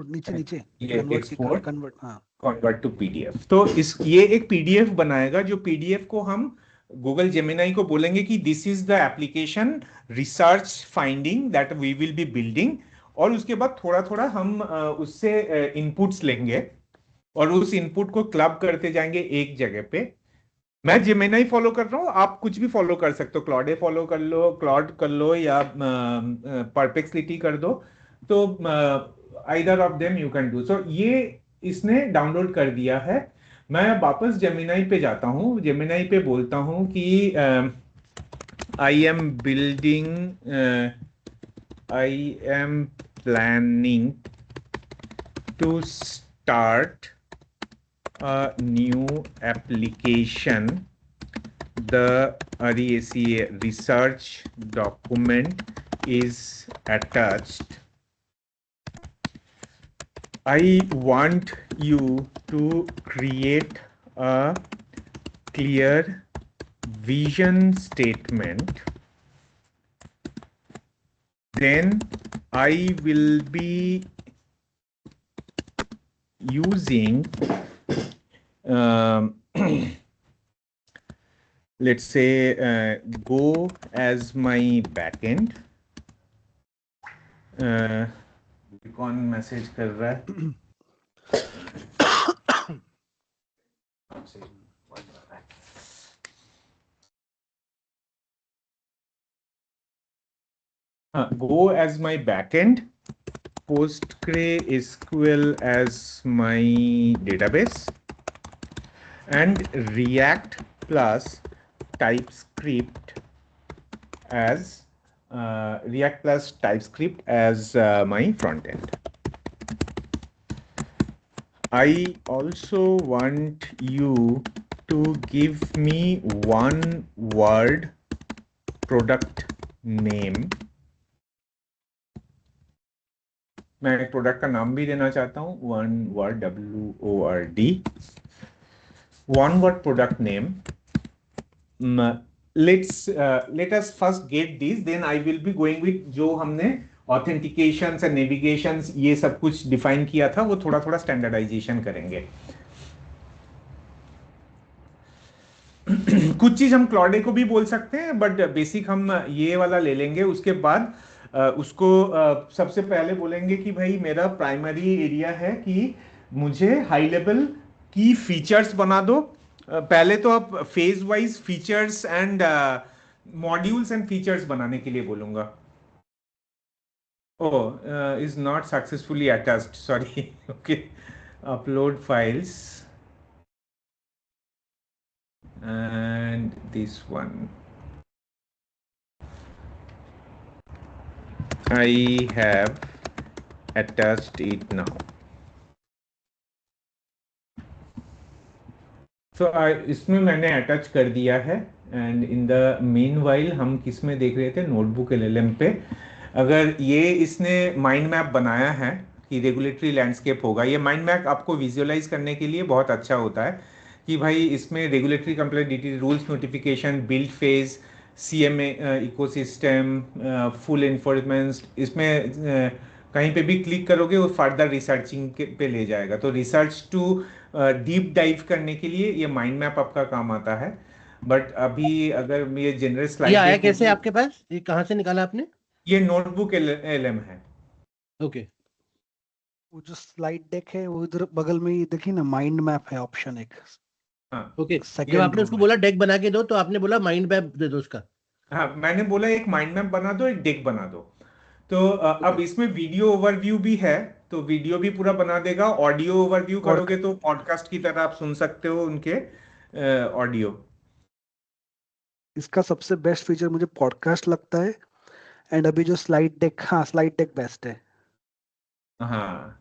Speaker 1: नीचे नीचे
Speaker 2: ये एक्सपोर्ट
Speaker 1: कन्वर्ट, हाँ,
Speaker 2: कन्वर्ट टू पीडीएफ। तो इस ये एक पीडीएफ बनाएगा, जो पीडीएफ को हम गूगल जेमिनाई को बोलेंगे कि this is the application research finding that we will be building, और उसके बाद थोड़ा थोड़ा हम उससे इनपुट्स लेंगे और उस इनपुट को क्लब करते जाएंगे एक जगह पे, मैं जेमिनाई फॉलो कर रहा हूँ, आप कुछ भी फॉलो कर सकते हो, क्लॉडे फॉलो कर लो, क्लॉड कर लो, या परप्लेक्सिटी कर दो, तो either of them you can do so. ये इसने डाउनलोड कर दिया है। मैं वापस जेमिनाई पे जाता हूँ, जेमिनाई पे बोलता हूँ कि I am building, I am planning to start a new application. The REACA research document is attached. I want you to create a clear vision statement. Then I will be using let's say Go as my backend. कौन message कर रहा है? Go as my backend, PostgreSQL as my database, and React plus TypeScript as my front end. I also want you to give me one word product name. मैं एक product का नाम भी देना चाहता हूँ, one word, WORD, one word product name. Let us first get this, then I will be going with जो हमने ऑथेंटिकेशंस एंड नेविगेशंस ये सब कुछ डिफाइन किया था, वो थोड़ा थोड़ा स्टैंडर्डाइजेशन करेंगे। कुछ चीज हम क्लॉडे को भी बोल सकते हैं, बट बेसिक हम ये वाला ले लेंगे। उसके बाद उसको सबसे पहले बोलेंगे कि भाई मेरा प्राइमरी एरिया है कि मुझे हाई लेवल की फीचर्स बना दो। पहले तो आप phase wise features and modules and features बनाने के लिए बोलूंगा। is not successfully attached, sorry. Okay, upload files, and this one I have attached it now. So इसमें मैंने अटैच कर दिया है, and in the main while हम किस में देख रहे थे, नोटबुक LLM पे। अगर ये इसने माइंड मैप बनाया है कि रेगुलेटरी लैंडस्केप होगा, ये माइंड मैप आपको विजुअलाइज करने के लिए बहुत अच्छा होता है कि भाई इसमें रेगुलेटरी कंप्लेंटिटी, rules notification, build phase, CMA ecosystem, full enforcement, इसमें कहीं पे भी क्लिक करोगे वो फर्दर रिसर्चिंग पे ले जाएगा। तो रिसर्च टू डीप डाइव करने के लिए ये माइंड मैप आपका काम आता है। बट अभी अगर ये जनरल स्लाइड
Speaker 3: ये आया कैसे आपके पास, ये कहाँ से निकाला आपने?
Speaker 2: ये नोटबुक LM है।
Speaker 3: ओके,
Speaker 1: वो जो स्लाइड डेक है वो इधर बगल में ही देखिए ना, माइंड मैप है ऑप्शन एक।
Speaker 2: हाँ
Speaker 3: ओके, जब
Speaker 1: सेकंड
Speaker 3: आपने उसको बोला डेक बना के दो, तो आपने बोला माइंड मैप दे दो उसका।
Speaker 2: हाँ, मैंने बोला एक माइंड मैप बना दो, एक डेक बना दो। तो अब इसमें वीडियो ओवरव्यू भी है, तो वीडियो भी पूरा बना देगा। ऑडियो ओवरव्यू करोगे तो पॉडकास्ट की तरह आप सुन सकते हो उनके ऑडियो।
Speaker 1: इसका सबसे बेस्ट फीचर मुझे पॉडकास्ट लगता है, एंड अभी जो स्लाइड डेक, हाँ स्लाइड डेक बेस्ट है।
Speaker 2: हाँ,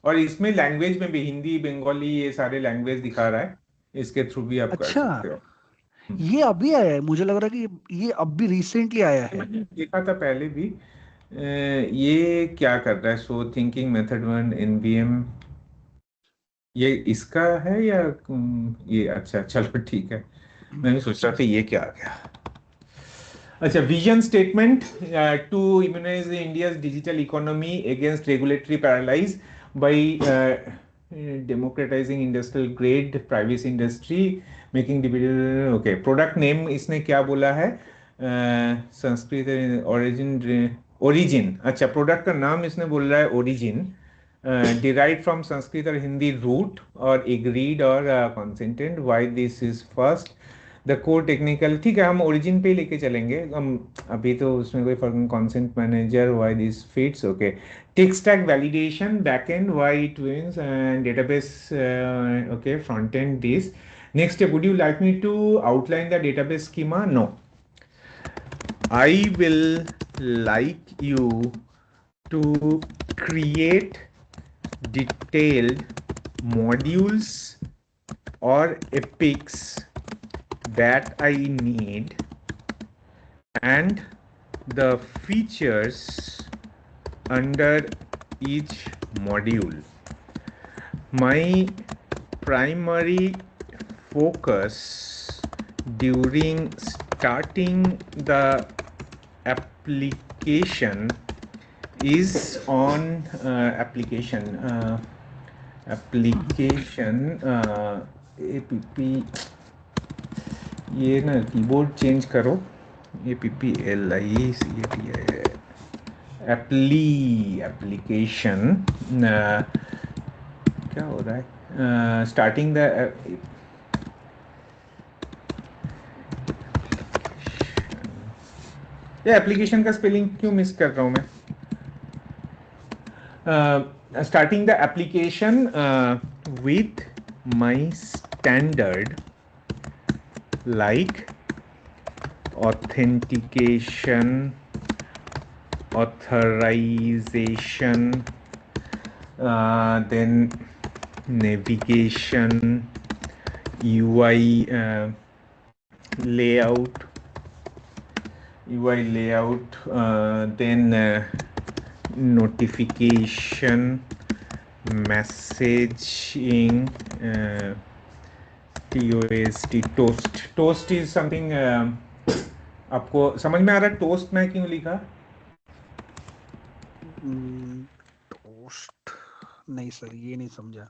Speaker 2: और इसमें लैंग्वेज में भी हिंदी, बंगाली, ये सारे लैंग्वेज दिखा रहा है, इसके थ्रू भी आप कर
Speaker 1: अच्छा,
Speaker 2: सकते हो।
Speaker 1: ये अभी आया है? मुझे लग रहा है कि ये अभी रिसेंटली आया है।
Speaker 2: मैंने देखा था पहले भी। ये क्या कर रहा है, सो थिंकिंग मेथड 1 NVM, ये इसका है या ये? अच्छा चलो ठीक है, मैं भी सोच रहा था ये क्या आ गया। अच्छा, vision statement to immunise India's digital economy against regulatory paralyse by democratising industrial grade privacy industry, making digital. Okay, product name इसने क्या बोला है, संस्कृत ओरिजिन। अच्छा, प्रोडक्ट का नाम इसने बोल रहा है origin. derived from Sanskrit or Hindi root or agreed or consented. Why this is first. The core technical, ठीक है, हम origin पे लेके चलेंगे हम, अभी तो उसमें कोई फर्क नहीं. Consent manager, why this fits, okay. Tech stack validation, backend, why it wins, and database, okay, front end this. Next step, would you like me to outline the database schema? No. I will like you to create detailed modules or epics that I need and the features under each module. My primary focus during starting the application is on application app, ये ना keyboard change करो, application, क्या हो रहा है, starting the ये application का spelling क्यों मिस कर रहा हूं मैं. Starting the application with my standard like authentication, authorization, then navigation, UI layout, then notification, messaging, toast is something, आपको समझ में आ रहा है टोस्ट में क्यों लिखा?
Speaker 1: टोस्ट नहीं सर, ये नहीं समझा.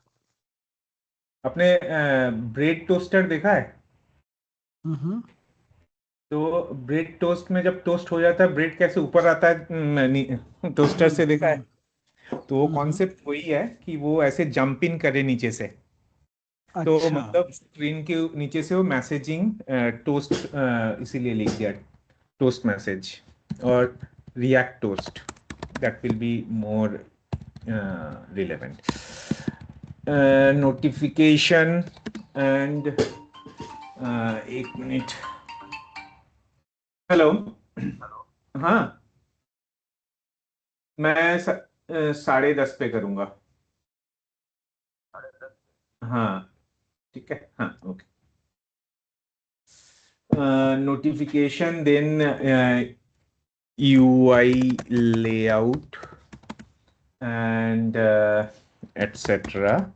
Speaker 2: आपने ब्रेड टोस्टर देखा है? तो ब्रेड टोस्ट में जब टोस्ट हो जाता है, ब्रेड कैसे ऊपर आता है टोस्टर से, देखा है? तो वो कॉन्सेप्ट वही है कि वो ऐसे जंप इन करे नीचे से. तो मतलब स्क्रीन के नीचे से वो मैसेजिंग टोस्ट, इसीलिए लिख दिया टोस्ट मैसेज और React toast, that will be more relevant. Notification and एक मिनट. हेलो. हाँ, मैं 10:30 पे करूंगा. हाँ ठीक है. हाँ okay. Notification, then UI layout and etc.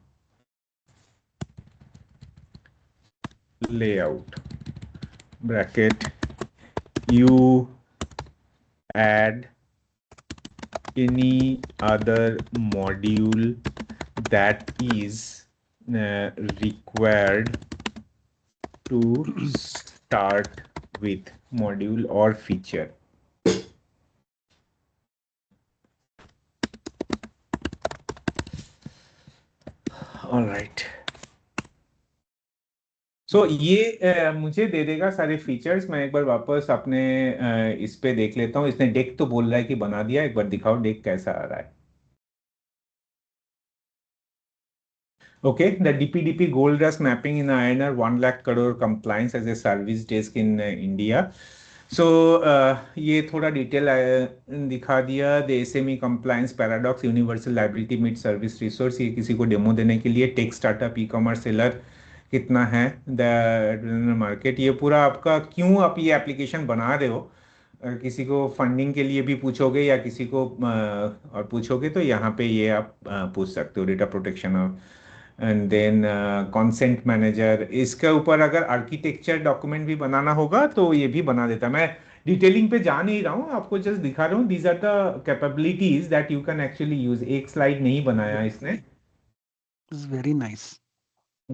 Speaker 2: layout bracket, you add any other module that is required to start with module or feature. All right. So ये मुझे दे देगा सारे फीचर्स. मैं एक बार वापस अपने इस पे देख लेता हूँ. इसने डेक तो बोल रहा है कि बना दिया. एक बार दिखाओ डेक कैसा आ रहा है. Okay, the DPDP Gold Rush mapping in INR 1 lakh crore compliance as a service desk in India. So ये थोड़ा डिटेल दिखा दिया. The SME compliance paradox, universal liability meet service resource. ये किसी को डेमो देने के लिए. Tech startup, e commerce seller कितना है, द मार्केट. ये पूरा आपका क्यों आप ये एप्लीकेशन बना रहे हो, किसी को फंडिंग के लिए भी पूछोगे या किसी को और पूछोगे तो यहाँ पे ये आप पूछ सकते हो. Data protection and then consent manager. इसके ऊपर अगर आर्किटेक्चर डॉक्यूमेंट भी बनाना होगा तो ये भी बना देता. मैं डिटेलिंग पे जा नहीं रहा हूँ, आपको जस्ट दिखा रहा हूँ. These are the capabilities that you can actually use. एक स्लाइड नहीं बनाया इसने.
Speaker 1: Very nice.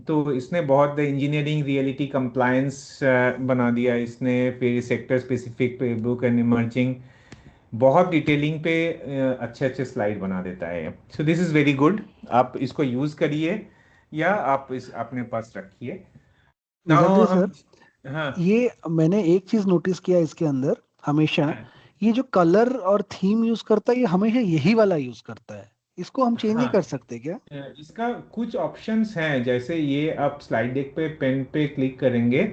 Speaker 2: तो इसने बहुत इंजीनियरिंग, रियलिटी, कंप्लायंस बना दिया इसने. फिर sector specific playbook and emerging बहुत डिटेलिंग पे अच्छे अच्छे स्लाइड बना देता है। सो दिस इज वेरी गुड, आप इसको यूज करिए या आप इस अपने पास रखिए। नाउ
Speaker 1: निसर्ग
Speaker 2: हम,
Speaker 1: सर,
Speaker 2: हाँ
Speaker 1: ये मैंने एक चीज नोटिस किया इसके अंदर हमेशा, ये जो कलर और थीम यूज करता है ये हमेशा यही वाला यूज करता है, इसको हम चेंज नहीं
Speaker 2: हाँ,
Speaker 1: कर सकते क्या?
Speaker 2: इसका कुछ ऑप्शंस हैं, जैसे ये आप स्लाइड डेक पे पेन पे क्लिक करेंगे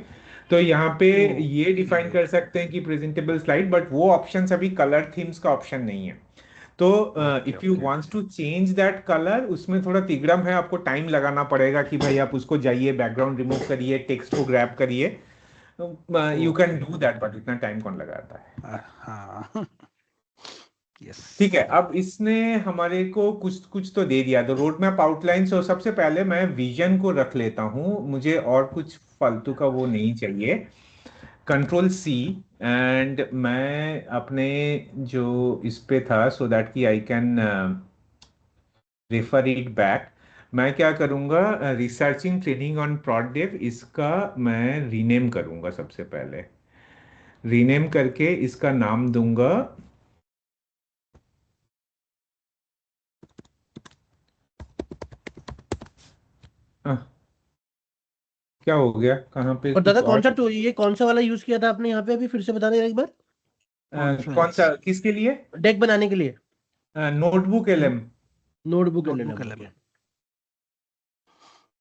Speaker 2: तो यहाँ पे ये डिफाइन
Speaker 1: ओके
Speaker 2: कर सकते हैं कि प्रेजेंटेबल स्लाइड, बट वो ऑप्शंस अभी कलर थीम्स का ऑप्शन नहीं है। तो
Speaker 1: okay
Speaker 2: if you
Speaker 1: okay.
Speaker 2: Wants to change that colour, उसमें थोड़ा तिगड़म है, आपको टाइम लगाना पड़ेगा कि भाई आप उसको जाइए बैकग्राउंड रिमूव करिए, टेक्स्ट को ग्रैब करिए, you can
Speaker 1: okay.
Speaker 2: Do that, but इतना टाइम कौन लगाता है।
Speaker 1: हाँ। यस।
Speaker 2: ठीक है, अब इसने हमारे को कुछ कुछ तो दे दिया, तो रोड मैप आउटलाइन। सो सबसे पहले मैं विजन को रख लेता हूँ, मुझे और कुछ फालतू का वो नहीं चाहिए। कंट्रोल सी, एंड मैं अपने जो इस पे था, सो दैट कि I can refer it back, मैं क्या करूंगा, researching training on prod dev, इसका मैं रीनेम करूंगा। सबसे पहले रीनेम करके इसका नाम दूंगा अ, क्या हो गया, कहाँ पे
Speaker 3: और दादा
Speaker 2: कुछ
Speaker 3: कौन
Speaker 2: और।
Speaker 3: सा टूल, ये कौन सा वाला यूज किया था आपने यहाँ पे, अभी फिर से बता दें एक बार।
Speaker 2: कौन
Speaker 1: कॉन्फ्लुएंस।
Speaker 2: सा, किसके लिए?
Speaker 3: डेक बनाने के लिए।
Speaker 2: Notebook LM.
Speaker 3: Notebook
Speaker 1: notebook
Speaker 3: LLM,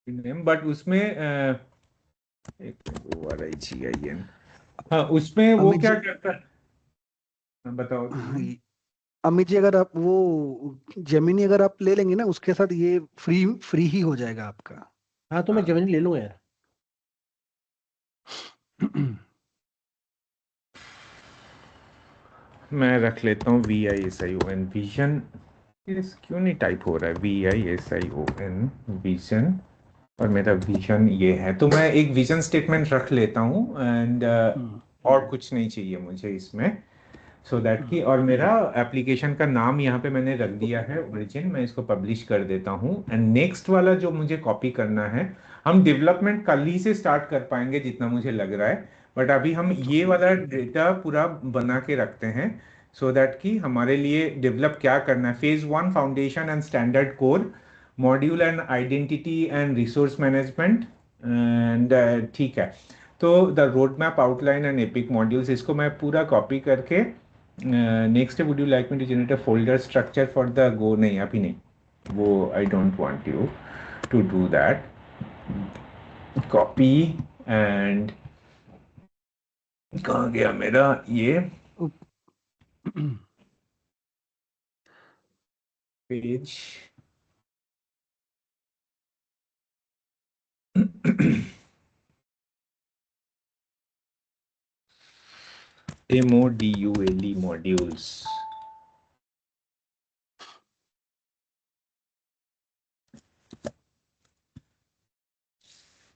Speaker 1: LM.
Speaker 3: Okay.
Speaker 2: But उसमें एक ORIGIN, हाँ उसमें वो
Speaker 1: अमित
Speaker 2: क्या
Speaker 1: जी,
Speaker 2: करता है, बताओ
Speaker 1: हाँ,
Speaker 2: तुम।
Speaker 1: अमित जी अगर आप वो जेमिनी अगर आप ले लेंगे ना उसके साथ ये फ्री फ्री ही हो जाएगा आपका।
Speaker 3: हाँ तो मैं
Speaker 2: हाँ,
Speaker 3: जेमिनी ले लूंगा यार।
Speaker 2: मैं रख लेता हूँ VISION विजन। इस क्यों नहीं टाइप हो रहा है, VISION विजन, और मेरा विजन ये है, तो मैं एक विजन स्टेटमेंट रख लेता हूँ, एंड
Speaker 1: हम्म,
Speaker 2: और कुछ नहीं चाहिए मुझे इसमें। सो दैट
Speaker 1: हम्म,
Speaker 2: की, और मेरा एप्लीकेशन का नाम यहाँ पे मैंने रख दिया है ओरिजिन, मैं इसको पब्लिश कर देता हूँ। एंड नेक्स्ट वाला जो मुझे कॉपी करना है, हम डेवलपमेंट कल ही से स्टार्ट कर पाएंगे जितना मुझे लग रहा है, बट अभी हम ये
Speaker 1: ओके।
Speaker 2: वाला डेटा पूरा बना के रखते हैं, सो दैट कि हमारे लिए डेवलप क्या करना है। Phase 1 foundation and standard core, module and identity and resource management, and ठीक है। तो the road map outline and epic modules, इसको मैं पूरा कॉपी करके, next would you like me to generate a folder structure for the go, नहीं अभी नहीं, वो I don't want you to do that. Copy, and कहाँ गया मेरा ये
Speaker 1: उप-
Speaker 2: पेज। MODULE मॉड्यूल्स,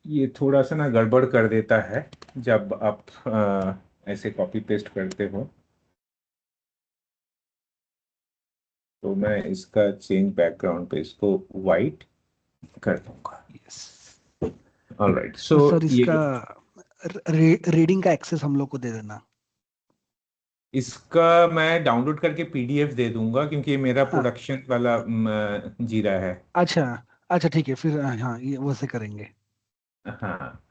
Speaker 2: ये थोड़ा सा ना गड़बड़ कर देता है जब आप ऐसे कॉपी पेस्ट करते हो, तो मैं इसका चेंज बैकग्राउंड पे इसको वाइट कर दूंगा।
Speaker 1: यस।
Speaker 2: ऑलराइट,
Speaker 1: और
Speaker 2: सो
Speaker 1: सर इसका
Speaker 2: ये
Speaker 1: रीडिंग का एक्सेस हम लोग को दे देना।
Speaker 2: इसका मैं डाउनलोड करके PDF दे दूंगा, क्योंकि ये मेरा
Speaker 1: हाँ।
Speaker 2: प्रोडक्शन वाला जीरा है।
Speaker 1: अच्छा। अच्छा ठीक है फिर, हाँ ये वैसे करेंगे।
Speaker 2: हाँ,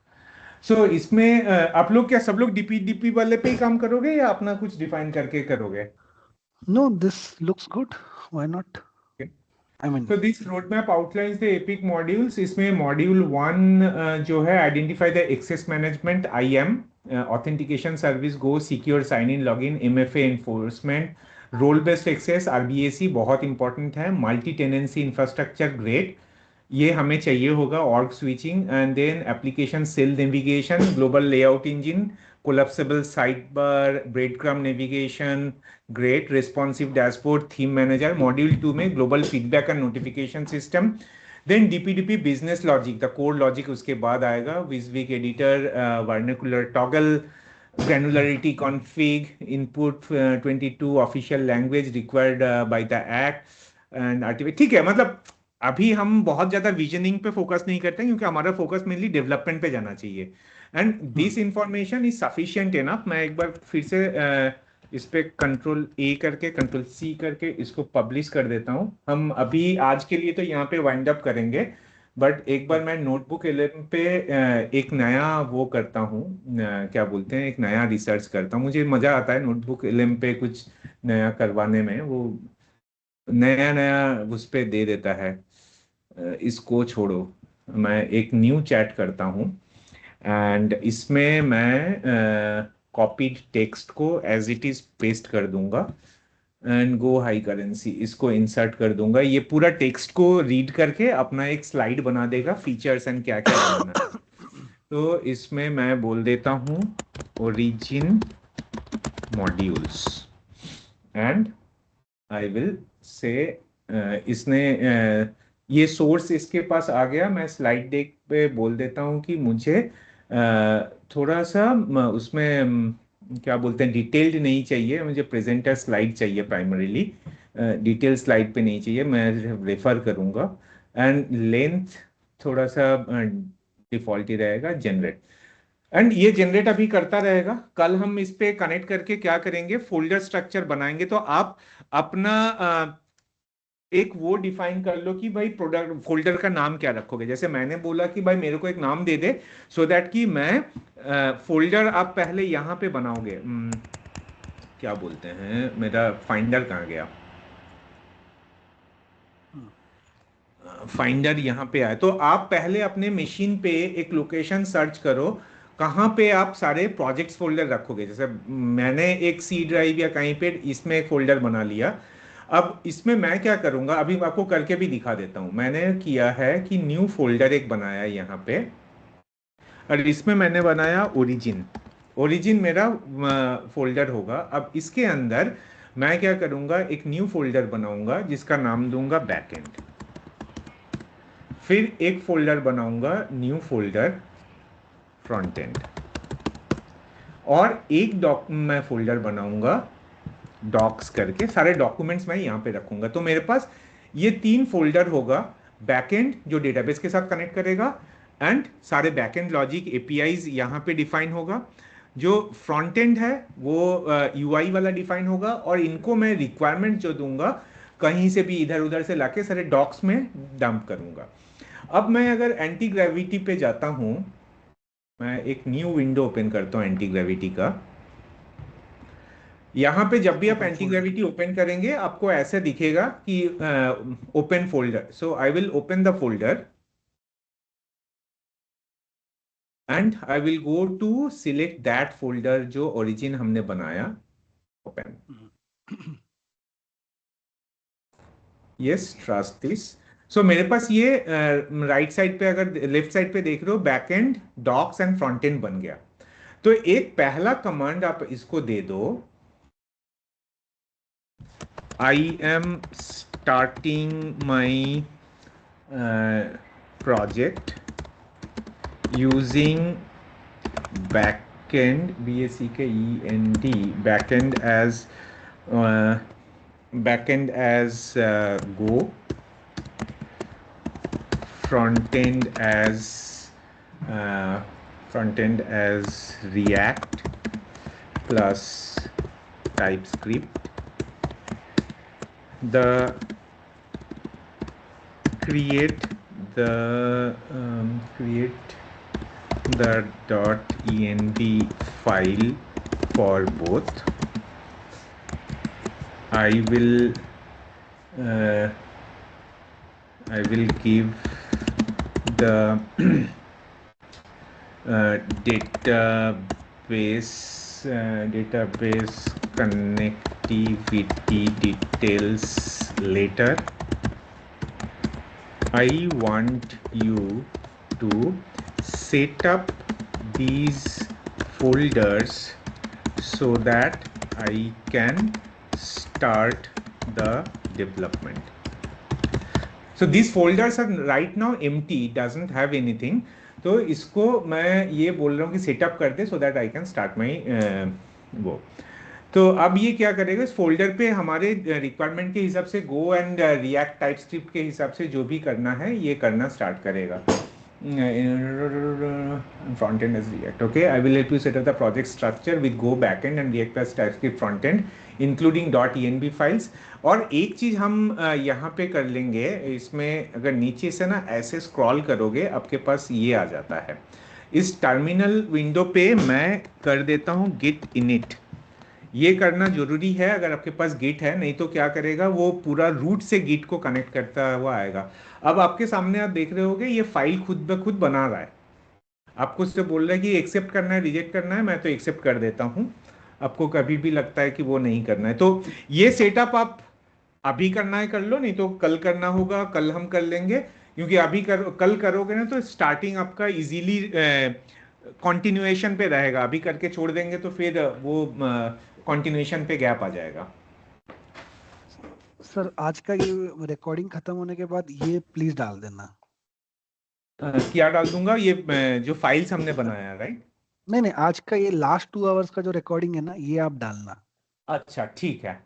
Speaker 2: सो इसमें आप लोग क्या सब लोग DP वाले पे ही काम करोगे या अपना कुछ डिफाइन करके करोगे?
Speaker 1: No this looks good, why not, I mean.
Speaker 2: तो this road map outlines the epic modules. इसमें मॉड्यूल 1 जो है, identify the access management, IAM, authentication service, go secure sign in login, MFA enforcement, role based access, RBAC बहुत important है, multi tenancy infrastructure, great, ये हमें चाहिए होगा, org switching, and then application shell navigation, global layout engine, collapsible side bar, breadcrumb navigation, great, responsive dashboard, theme manager. Module 2 में global feedback and notification system, then DP business logic, the core logic उसके बाद आएगा, विजविक editor, vernacular toggle, granularity config, input 22 official language required by the act, and आर्टिफिक। ठीक है, मतलब अभी हम बहुत ज्यादा विजनिंग पे फोकस नहीं करते हैं, क्योंकि हमारा फोकस मेनली डेवलपमेंट पे जाना चाहिए, and this information is sufficient enough. मैं एक बार फिर से इस पे कंट्रोल ए करके कंट्रोल सी करके इसको पब्लिश कर देता हूँ। हम अभी आज के लिए तो यहाँ पे वाइंड अप करेंगे, बट एक बार मैं नोटबुक 11 पे एक नया वो करता हूँ, क्या बोलते हैं, एक नया रिसर्च करता हूँ। मुझे मजा आता है नोटबुक 11 पे कुछ नया करवाने में, वो नया नया उस पे दे देता है। इसको छोड़ो, मैं एक न्यू चैट करता हूँ एंड इसमें मैं कॉपीड टेक्स्ट को एज इट इज पेस्ट कर दूंगा एंड गो हाई करेंसी इसको इंसर्ट कर दूंगा। ये पूरा टेक्स्ट को रीड करके अपना एक स्लाइड बना देगा, फीचर्स एंड क्या क्या बनाना है। तो इसमें मैं बोल देता हूँ origin modules and I will say इसने ये सोर्स इसके पास आ गया। मैं स्लाइड डेक पे बोल देता हूँ कि मुझे थोड़ा सा उसमें क्या बोलते हैं, डिटेल्ड नहीं चाहिए, मुझे प्रेजेंटर स्लाइड चाहिए प्राइमरीली, डिटेल स्लाइड पे नहीं चाहिए, मैं रेफर करूंगा। एंड लेंथ थोड़ा सा डिफॉल्ट ही रहेगा, जनरेट। एंड ये जनरेट अभी करता रहेगा। कल हम इस पे कनेक्ट करके क्या करेंगे, फोल्डर स्ट्रक्चर बनाएंगे। तो आप अपना एक वो डिफाइन कर लो कि भाई प्रोडक्ट फोल्डर का नाम क्या रखोगे। जैसे मैंने बोला कि भाई मेरे को एक नाम दे दे, सो दैट कि मैं फोल्डर आप पहले यहाँ पे बनाओगे, क्या बोलते हैं, मेरा फाइंडर कहाँ गया, फाइंडर यहाँ पे आए। तो आप पहले अपने मशीन पे एक लोकेशन सर्च करो कहाँ पे आप सारे प्रोजेक्ट्स फोल्डर रखोगे। जैसे मैंने एक सी ड्राइव या कहीं पे इसमें एक फोल्डर बना लिया। अब इसमें मैं क्या करूंगा, अभी आपको करके भी दिखा देता हूं। मैंने किया है कि न्यू फोल्डर एक बनाया यहाँ पे, और इसमें मैंने बनाया ओरिजिन। ओरिजिन मेरा फोल्डर होगा। अब इसके अंदर मैं क्या करूंगा, एक न्यू फोल्डर बनाऊंगा जिसका नाम दूंगा बैकएंड। फिर एक फोल्डर बनाऊंगा, न्यू फोल्डर फ्रंट एंड। और एक मैं फोल्डर बनाऊंगा डॉक्स करके, सारे डॉक्यूमेंट्स मैं यहां पे रखूंगा। तो मेरे पास ये 3 फोल्डर होगा। बैकएंड जो डेटाबेस के साथ कनेक्ट करेगा, एंड सारे बैकएंड लॉजिक एपीआईज यहां पे डिफाइन होगा। जो फ्रंट एंड है वो यूआई वाला डिफाइन होगा, और इनको मैं रिक्वायरमेंट जो दूंगा कहीं से भी इधर उधर से लाके सारे डॉक्स में डंप करूंगा। अब मैं अगर एंटी ग्रेविटी पे जाता हूं, मैं एक न्यू विंडो ओपन करता हूं एंटी ग्रेविटी का। यहां पे जब भी आप एंटी ग्रेविटी ओपन करेंगे आपको ऐसे दिखेगा कि open folder. So I will open the folder and I will go to select that folder जो ओरिजिन हमने बनाया, open. Yes, trust this. So मेरे पास ये राइट साइड पे, अगर लेफ्ट साइड पे देख रहे हो, backend docs and front end बन गया। तो एक पहला कमांड आप इसको दे दो, I am starting my project using backend, BACKEND, backend as Go, front-end as React plus TypeScript. Create the .env file for both. I will give the database connectivity details later. I want you to set up these folders so that I can start the development. So these folders are right now empty, doesn't have anything. तो इसको मैं ये बोल रहा हूँ कि setup कर दे so that I can start my वो। तो अब ये क्या करेगा, इस फोल्डर पे हमारे रिक्वायरमेंट के हिसाब से गो एंड रिएक्ट टाइपस्क्रिप्ट के हिसाब से जो भी करना है ये करना स्टार्ट करेगा। and front end as React. Okay, I will help you set up the project structure with Go backend and React plus TypeScript front end, including .env files. और एक चीज हम यहाँ पे कर लेंगे, इसमें अगर नीचे से ना ऐसे स्क्रॉल करोगे आपके पास ये आ जाता है। इस टर्मिनल विंडो पे मैं कर देता हूँ git init। ये करना जरूरी है अगर आपके पास गिट है, नहीं तो क्या करेगा वो पूरा रूट से गिट को कनेक्ट करता हुआ आएगा। अब आपके सामने आप देख रहे होगे ये फाइल खुद ब खुद बना रहा है, आपको उससे बोल रहा है कि एक्सेप्ट करना है रिजेक्ट करना है, मैं तो एक्सेप्ट कर देता हूं। आपको कभी भी लगता है कि वो नहीं करना है तो ये सेटअप आप अभी करना है कर लो, नहीं तो कल करना होगा, कल हम कर लेंगे। क्योंकि कल करोगे ना तो स्टार्टिंग आपका इजीली कंटिन्यूएशन पे रहेगा, अभी करके छोड़ देंगे तो फिर वो कंटिन्यूएशन पे गैप आ जाएगा।
Speaker 1: सर आज का ये रिकॉर्डिंग खत्म होने के बाद ये प्लीज डाल देना।
Speaker 2: क्या डाल दूंगा? ये जो फाइल्स हमने बनाया है, राइट?
Speaker 1: नहीं, आज का ये लास्ट 2 आवर्स का जो रिकॉर्डिंग है ना, ये आप डालना।
Speaker 2: अच्छा ठीक है।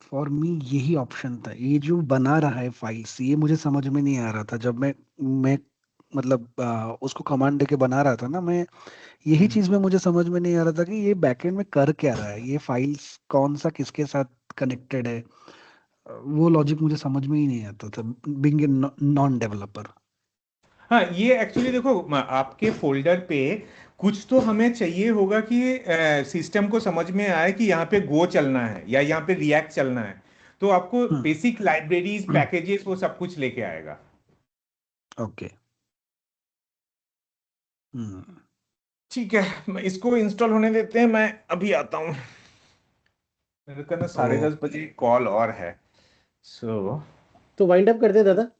Speaker 1: फॉर मी यही ऑप्शन था, ये जो बना रहा है फाइल्स, ये मुझे समझ में नहीं आ रहा था जब मैं मतलब उसको कमांड देके बना रहा था ना मैं, यही चीज में मुझे समझ में नहीं आ रहा था कि ये बैकएंड में कर क्या रहा है, ये फाइल्स कौन सा किसके साथ कनेक्टेड है, वो लॉजिक मुझे समझ में ही नहीं आता था बीइंग ए नॉन डेवलपर।
Speaker 2: हाँ, ये एक्चुअली देखो आपके फोल्डर पे कुछ तो हमें चाहिए होगा कि सिस्टम को समझ में आए कि यहाँ पे गो चलना है या यहाँ पे रिएक्ट चलना है, तो आपको बेसिक लाइब्रेरीज पैकेजेस वो सब कुछ लेके आएगा।
Speaker 1: ओके,
Speaker 2: ठीक है, इसको इंस्टॉल होने देते हैं, मैं अभी आता हूँ। मेरे को ना 10:30 बजे कॉल और है, सो
Speaker 3: तो वाइंड अप कर दे दादा।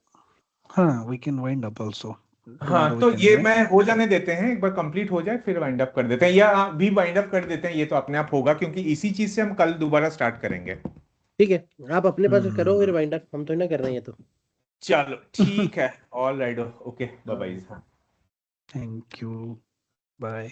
Speaker 1: हाँ, we can wind up also.
Speaker 2: हाँ, तो ये मैं हो जाने देते हैं, एक बार कंप्लीट हो जाए फिर वाइंड अप कर देते हैं, या अभी वाइंड अप कर देते हैं, ये तो अपने आप होगा क्योंकि इसी चीज से हम कल दोबारा स्टार्ट करेंगे।
Speaker 3: ठीक है, आप अपने पास करो फिर वाइंड अप, हम तो ना कर रहे हैं तो।
Speaker 2: चलो ठीक है, all right, okay, bye bye.
Speaker 1: Thank you, bye.